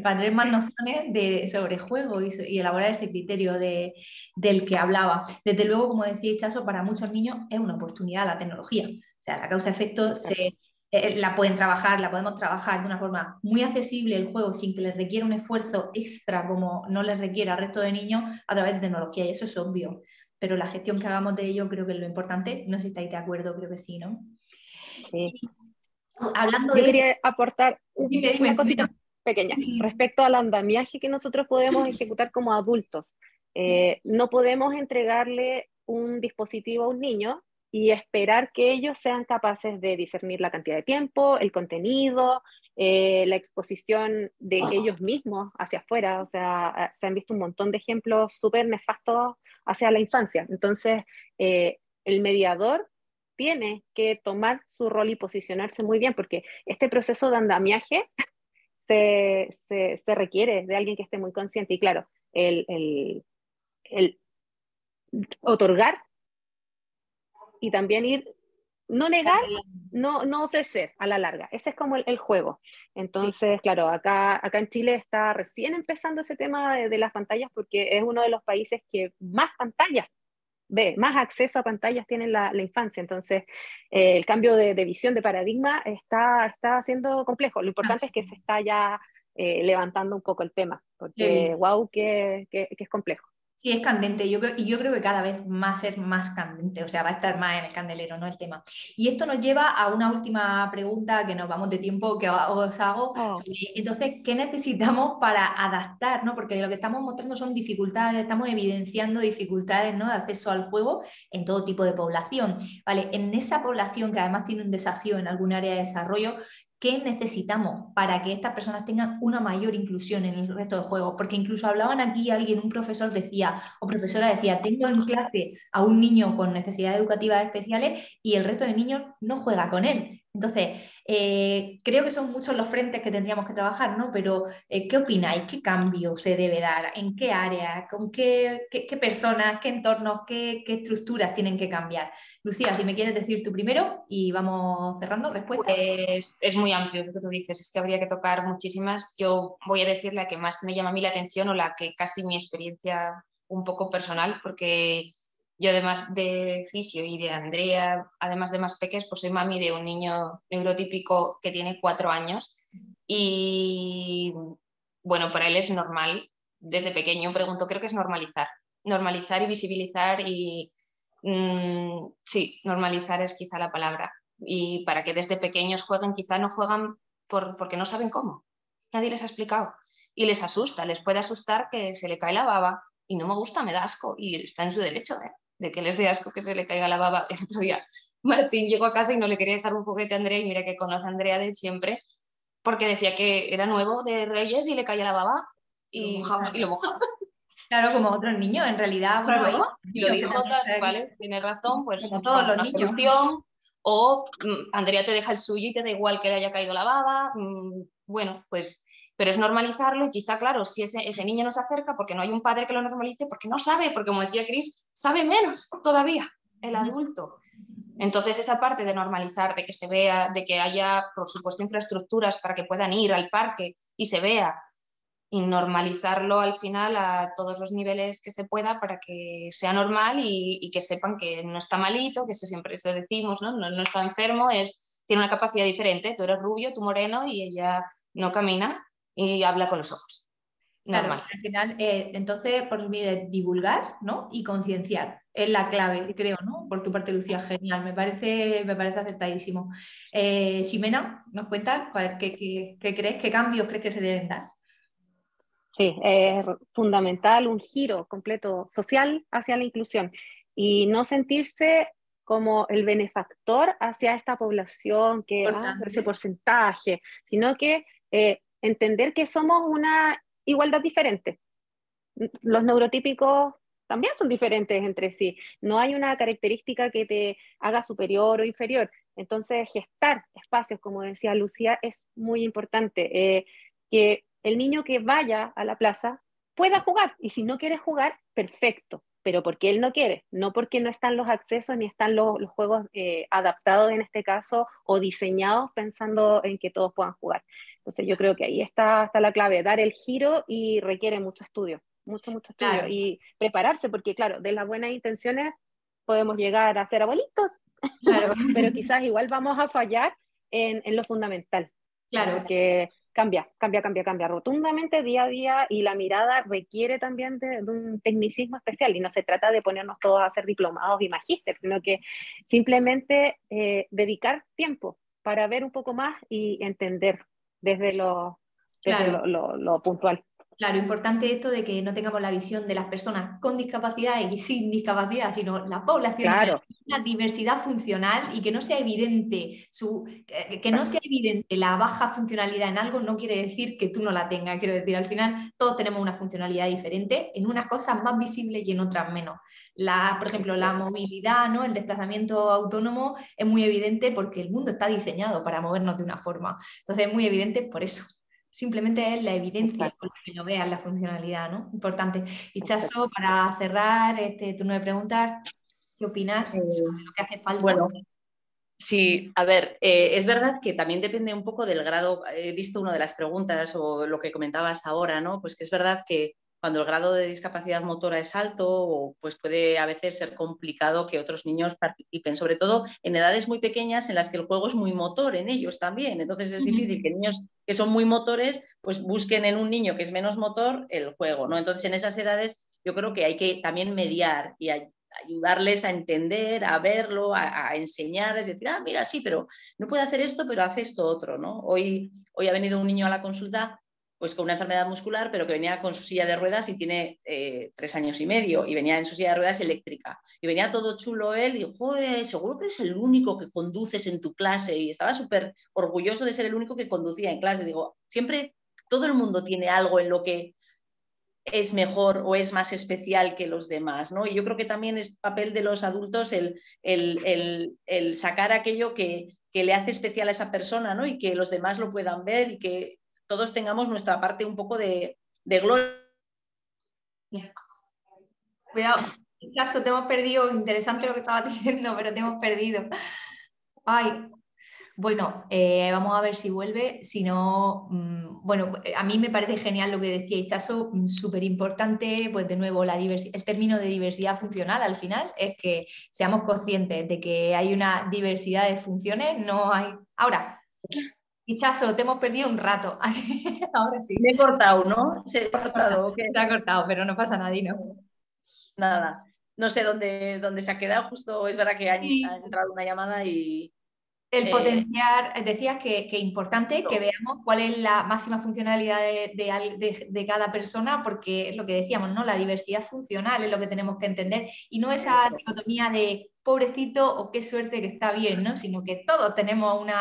Para tener más nociones sobre juego y elaborar ese criterio del que hablaba. Desde luego, como decía Itxaso, para muchos niños es una oportunidad la tecnología. O sea, la causa-efecto la podemos trabajar de una forma muy accesible el juego sin que les requiera un esfuerzo extra como no les requiere al resto de niños a través de tecnología, y eso es obvio. Pero la gestión que hagamos de ello creo que es lo importante. No sé si estáis de acuerdo, creo que sí, ¿no? Sí. Hablando Yo quería aportar una cosita pequeña Sí. respecto al andamiaje que nosotros podemos ejecutar como adultos. No podemos entregarle un dispositivo a un niño y esperar que ellos sean capaces de discernir la cantidad de tiempo, el contenido, la exposición de ellos mismos hacia afuera. O sea, se han visto un montón de ejemplos súper nefastos hacia la infancia. Entonces, el mediador tiene que tomar su rol y posicionarse muy bien, porque este proceso de andamiaje se requiere de alguien que esté muy consciente. Y claro, el otorgar y también ir, no negar, no ofrecer a la larga. Ese es como el juego. Entonces, sí. Claro, acá en Chile está recién empezando ese tema de las pantallas, porque es uno de los países que más pantallas más acceso a pantallas tiene la infancia. Entonces, el cambio de visión, de paradigma, está siendo complejo. Lo importante es que se está ya levantando un poco el tema, porque wow, que es complejo. Sí, es candente. Y yo creo que cada vez va a ser más candente, o sea, va a estar más en el candelero, ¿no? El tema. Y esto nos lleva a una última pregunta que nos vamos de tiempo que os hago. Entonces, ¿qué necesitamos para adaptar, ¿no? Porque lo que estamos mostrando son dificultades, estamos evidenciando dificultades, ¿no? De acceso al juego en todo tipo de población, ¿vale? En esa población que además tiene un desafío en algún área de desarrollo, ¿qué necesitamos para que estas personas tengan una mayor inclusión en el resto de juegos? Porque incluso hablaban aquí un profesor decía, o profesora decía, tengo en clase a un niño con necesidades educativas especiales y el resto de niños no juega con él. Entonces, creo que son muchos los frentes que tendríamos que trabajar, ¿no? Pero, ¿qué opináis? ¿Qué cambio se debe dar? ¿En qué áreas? ¿Con qué personas? ¿Qué entornos? ¿Qué estructuras tienen que cambiar? Lucía, si me quieres decir tú primero y vamos cerrando respuesta. Pues es muy amplio lo que tú dices, es que habría que tocar muchísimas. Yo voy a decir la que más me llama a mí la atención o la que casi mi experiencia un poco personal, porque Yo además de Fisio y de Andrea, además de más peques, pues soy mami de un niño neurotípico que tiene 4 años y bueno, para él es normal, desde pequeño pregunto, creo que es normalizar y visibilizar y sí, normalizar es quizá la palabra. Y para que desde pequeños jueguen, quizá no juegan porque no saben cómo, nadie les ha explicado y les asusta, les puede asustar que se le cae la baba y no me gusta, me da asco y está en su derecho, ¿eh? De que les dé asco que se le caiga la baba. El otro día Martín llegó a casa y no le quería dejar un juguete a Andrea y mira que conoce a Andrea de siempre porque decía que era nuevo de Reyes y le caía la baba y lo mojaba. Claro, como otros niños, en realidad, bueno, hay Claro, y lo niños que dijo, también, vale, tienes razón, pues como todos buscamos los una niños. solución. O Andrea te deja el suyo y te da igual que le haya caído la baba. Bueno, pues, pero es normalizarlo y quizá, claro, si ese niño no se acerca porque no hay un padre que lo normalice, porque no sabe, porque como decía Cris, sabe menos todavía el adulto. Entonces, esa parte de normalizar, de que se vea, de que haya, por supuesto, infraestructuras para que puedan ir al parque y se vea, y normalizarlo al final a todos los niveles que se pueda para que sea normal y que sepan que no está malito, que eso siempre eso decimos, ¿no? No está enfermo, tiene una capacidad diferente, tú eres rubio, tú moreno y ella no camina y habla con los ojos. Claro, Normal. al final, entonces, por mire, divulgar, ¿no? Y concienciar es la clave, creo, ¿no? Por tu parte, Lucía, genial, me parece acertadísimo. Ximena, ¿nos cuentas qué crees, qué cambios crees que se deben dar? Sí, es fundamental un giro completo social hacia la inclusión y no sentirse como el benefactor hacia esta población, que ese Importante. porcentaje, sino que entender que somos una igualdad diferente. Los neurotípicos también son diferentes entre sí. No hay una característica que te haga superior o inferior. Entonces, gestar espacios, como decía Lucía, es muy importante. Que el niño que vaya a la plaza pueda jugar. Y si no quiere jugar, perfecto. Pero porque él no quiere, no porque no están los accesos ni están los juegos adaptados en este caso o diseñados pensando en que todos puedan jugar. Entonces yo creo que ahí está la clave, dar el giro y requiere mucho estudio, mucho estudio Claro, y prepararse, porque claro, de las buenas intenciones podemos llegar a ser abuelitos, claro, pero quizás igual vamos a fallar en lo fundamental, claro. porque cambia rotundamente día a día y la mirada requiere también de un tecnicismo especial y no se trata de ponernos todos a hacer diplomados y magíster, sino que simplemente dedicar tiempo para ver un poco más y entender desde Claro. lo puntual. Claro, importante esto de que no tengamos la visión de las personas con discapacidad y sin discapacidad, sino la población en general, Claro, una diversidad funcional y que no sea evidente que no sea exacto. evidente la baja funcionalidad en algo no quiere decir que tú no la tengas. Quiero decir, al final todos tenemos una funcionalidad diferente, en unas cosas más visibles y en otras menos. Por ejemplo, la movilidad, ¿no? El desplazamiento autónomo es muy evidente porque el mundo está diseñado para movernos de una forma. Entonces es muy evidente por eso. Simplemente es la evidencia con Exacto, la que lo veas, la funcionalidad, ¿no? Importante. Y exacto. Chaso, para cerrar este turno de preguntas, ¿qué opinas Eh, sobre lo que hace falta? bueno, sí, a ver, es verdad que también depende un poco del grado. He visto una de las preguntas o lo que comentabas ahora, ¿no? Pues que es verdad que cuando el grado de discapacidad motora es alto, pues puede a veces ser complicado que otros niños participen, sobre todo en edades muy pequeñas en las que el juego es muy motor en ellos también. Entonces es difícil que niños que son muy motores pues busquen en un niño que es menos motor el juego, ¿no? Entonces en esas edades yo creo que hay que también mediar y ayudarles a entender, a verlo, a enseñar, es decir, mira, sí, pero no puede hacer esto, pero hace esto otro, ¿no? Hoy ha venido un niño a la consulta pues con una enfermedad muscular, pero que venía con su silla de ruedas y tiene 3 años y medio, y venía en su silla de ruedas eléctrica. Y venía todo chulo él, y dijo, seguro que eres el único que conduces en tu clase, y estaba súper orgulloso de ser el único que conducía en clase. Digo, siempre todo el mundo tiene algo en lo que es mejor o es más especial que los demás, ¿no? Y yo creo que también es papel de los adultos el sacar aquello que le hace especial a esa persona, ¿no? Y que los demás lo puedan ver y que todos tengamos nuestra parte un poco de gloria. Cuidado, Chaso, te hemos perdido. Interesante lo que estabas diciendo, pero te hemos perdido. Ay, Bueno, vamos a ver si vuelve, si no, bueno, a mí me parece genial lo que decía Itxaso, súper importante, pues de nuevo, el término de diversidad funcional al final es que seamos conscientes de que hay una diversidad de funciones, no hay... Ahora, Itxaso, te hemos perdido un rato, así ahora sí. Me he cortado, ¿no? Se ha cortado, ¿o qué? Se ha cortado, pero no pasa nada, ¿no? Nada. No sé dónde se ha quedado, justo es verdad que Sí. ha entrado una llamada y... El potenciar, decías que es importante que veamos cuál es la máxima funcionalidad de cada persona, porque es lo que decíamos, ¿no? La diversidad funcional es lo que tenemos que entender y no esa dicotomía de pobrecito o qué suerte que está bien, ¿no? Sino que todos tenemos un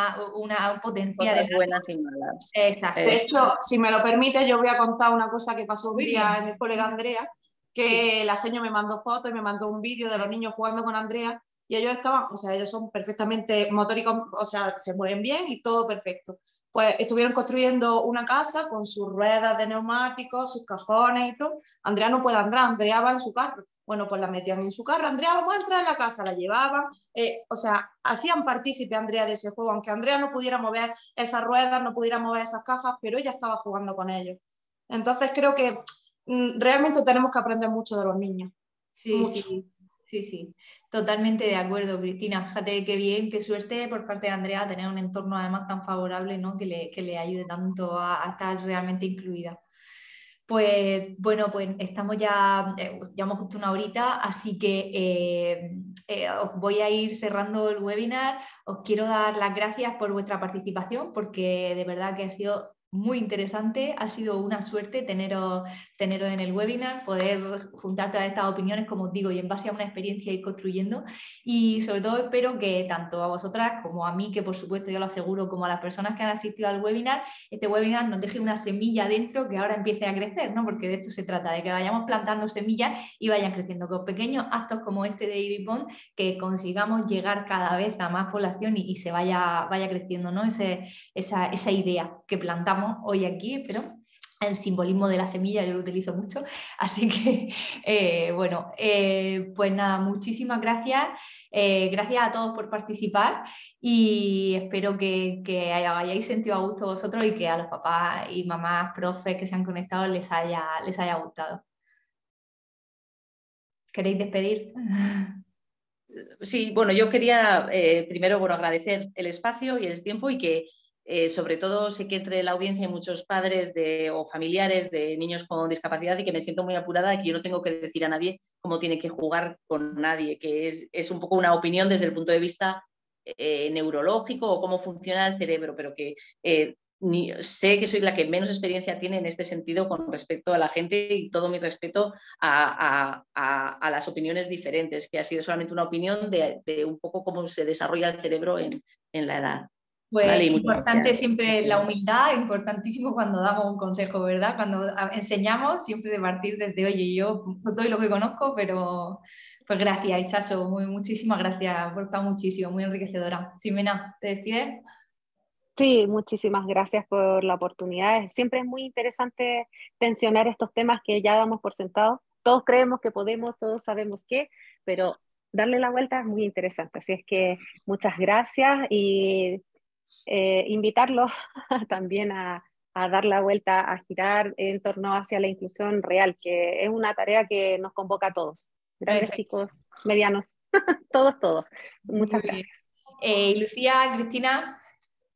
potencial. Cosas buenas y malas. Exacto. De hecho, si me lo permite, yo voy a contar una cosa que pasó un Muy día bien. en el cole de Andrea, que la seño me mandó fotos y me mandó un vídeo de los niños jugando con Andrea y ellos estaban, o sea, ellos son perfectamente motóricos, o sea, se mueven bien y todo perfecto. Pues estuvieron construyendo una casa con sus ruedas de neumáticos, sus cajones y todo. Andrea no puede andar, Andrea va en su carro. Bueno, pues la metían en su carro, Andrea, vamos a entrar en la casa, la llevaban, o sea, hacían partícipe a Andrea de ese juego, aunque Andrea no pudiera mover esas ruedas, no pudiera mover esas cajas, pero ella estaba jugando con ellos. Entonces creo que realmente tenemos que aprender mucho de los niños. Sí, mucho. sí. Totalmente de acuerdo, Cristina. Fíjate qué bien, qué suerte por parte de Andrea tener un entorno además tan favorable, ¿no? que le ayude tanto a estar realmente incluida. Pues bueno, pues estamos ya, llevamos justo una horita, así que os voy a ir cerrando el webinar. Os quiero dar las gracias por vuestra participación, porque de verdad que ha sido muy interesante, ha sido una suerte teneros en el webinar, poder juntar todas estas opiniones, como os digo, y en base a una experiencia ir construyendo. Y sobre todo espero que tanto a vosotras como a mí, que por supuesto yo lo aseguro, como a las personas que han asistido al webinar, este webinar nos deje una semilla dentro que ahora empiece a crecer, ¿no? Porque de esto se trata, de que vayamos plantando semillas y vayan creciendo con pequeños actos como este de Iris Bond, que consigamos llegar cada vez a más población y se vaya creciendo, ¿no? Esa idea que plantamos hoy aquí, pero el simbolismo de la semilla yo lo utilizo mucho, así que bueno, pues nada, muchísimas gracias, gracias a todos por participar y espero que hayáis sentido a gusto vosotros y que a los papás y mamás, profes que se han conectado les haya gustado. ¿Queréis despedir? Sí, bueno, yo quería primero agradecer el espacio y el tiempo y que sobre todo sé que entre la audiencia hay muchos padres o familiares de niños con discapacidad y que me siento muy apurada de que yo no tengo que decir a nadie cómo tiene que jugar con nadie, que es un poco una opinión desde el punto de vista neurológico o cómo funciona el cerebro, pero que sé que soy la que menos experiencia tiene en este sentido con respecto a la gente y todo mi respeto a las opiniones diferentes, que ha sido solamente una opinión de un poco cómo se desarrolla el cerebro en la edad. Pues vale, importante siempre la humildad, importantísimo cuando damos un consejo, ¿verdad? Cuando enseñamos siempre de partir desde, oye, yo doy lo que conozco, pero pues gracias, Itxaso, muchísimas gracias, ha aportado muchísimo, muy enriquecedora. Ximena, ¿te despides? Sí, muchísimas gracias por la oportunidad. Siempre es muy interesante tensionar estos temas que ya damos por sentados. Todos creemos que podemos, todos sabemos qué, pero darle la vuelta es muy interesante. Así es que muchas gracias y invitarlos también a dar la vuelta, a girar en torno hacia la inclusión real, que es una tarea que nos convoca a todos, grandes, chicos, medianos, todos. Muchas gracias. Lucía, Cristina.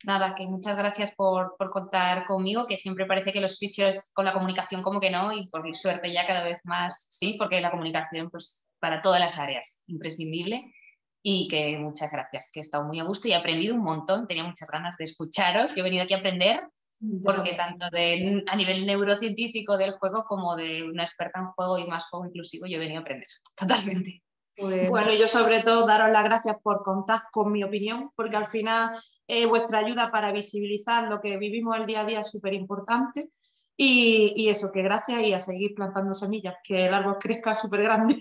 Nada, que muchas gracias por contar conmigo, que siempre parece que los fisios con la comunicación como que no, y por mi suerte ya cada vez más sí, porque la comunicación pues para todas las áreas, imprescindible, y que muchas gracias, que he estado muy a gusto y he aprendido un montón, tenía muchas ganas de escucharos, que he venido aquí a aprender, porque tanto a nivel neurocientífico del juego como de una experta en juego y más juego inclusivo, yo he venido a aprender, totalmente. Pues... Bueno, yo sobre todo daros las gracias por contar con mi opinión, porque al final vuestra ayuda para visibilizar lo que vivimos el día a día es súper importante Y eso, que gracias y a seguir plantando semillas, que el árbol crezca súper grande.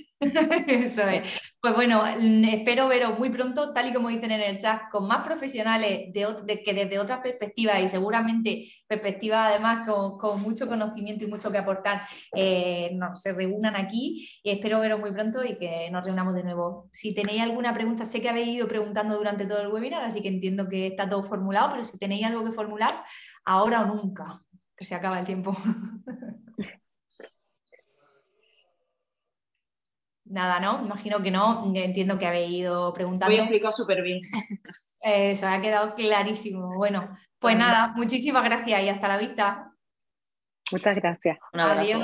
Eso es. Pues bueno, espero veros muy pronto, tal y como dicen en el chat, con más profesionales que desde otras perspectivas y seguramente perspectivas además con mucho conocimiento y mucho que aportar, se reúnan aquí y espero veros muy pronto y que nos reunamos de nuevo. Si tenéis alguna pregunta, sé que habéis ido preguntando durante todo el webinar, así que entiendo que está todo formulado, pero si tenéis algo que formular, ahora o nunca, que se acaba el tiempo. Nada, ¿no? Imagino que no. Entiendo que habéis ido preguntando. Voy a explicar súper bien. Eso ha quedado clarísimo. Bueno, pues nada, muchísimas gracias y hasta la vista. Muchas gracias. Un abrazo. Adiós.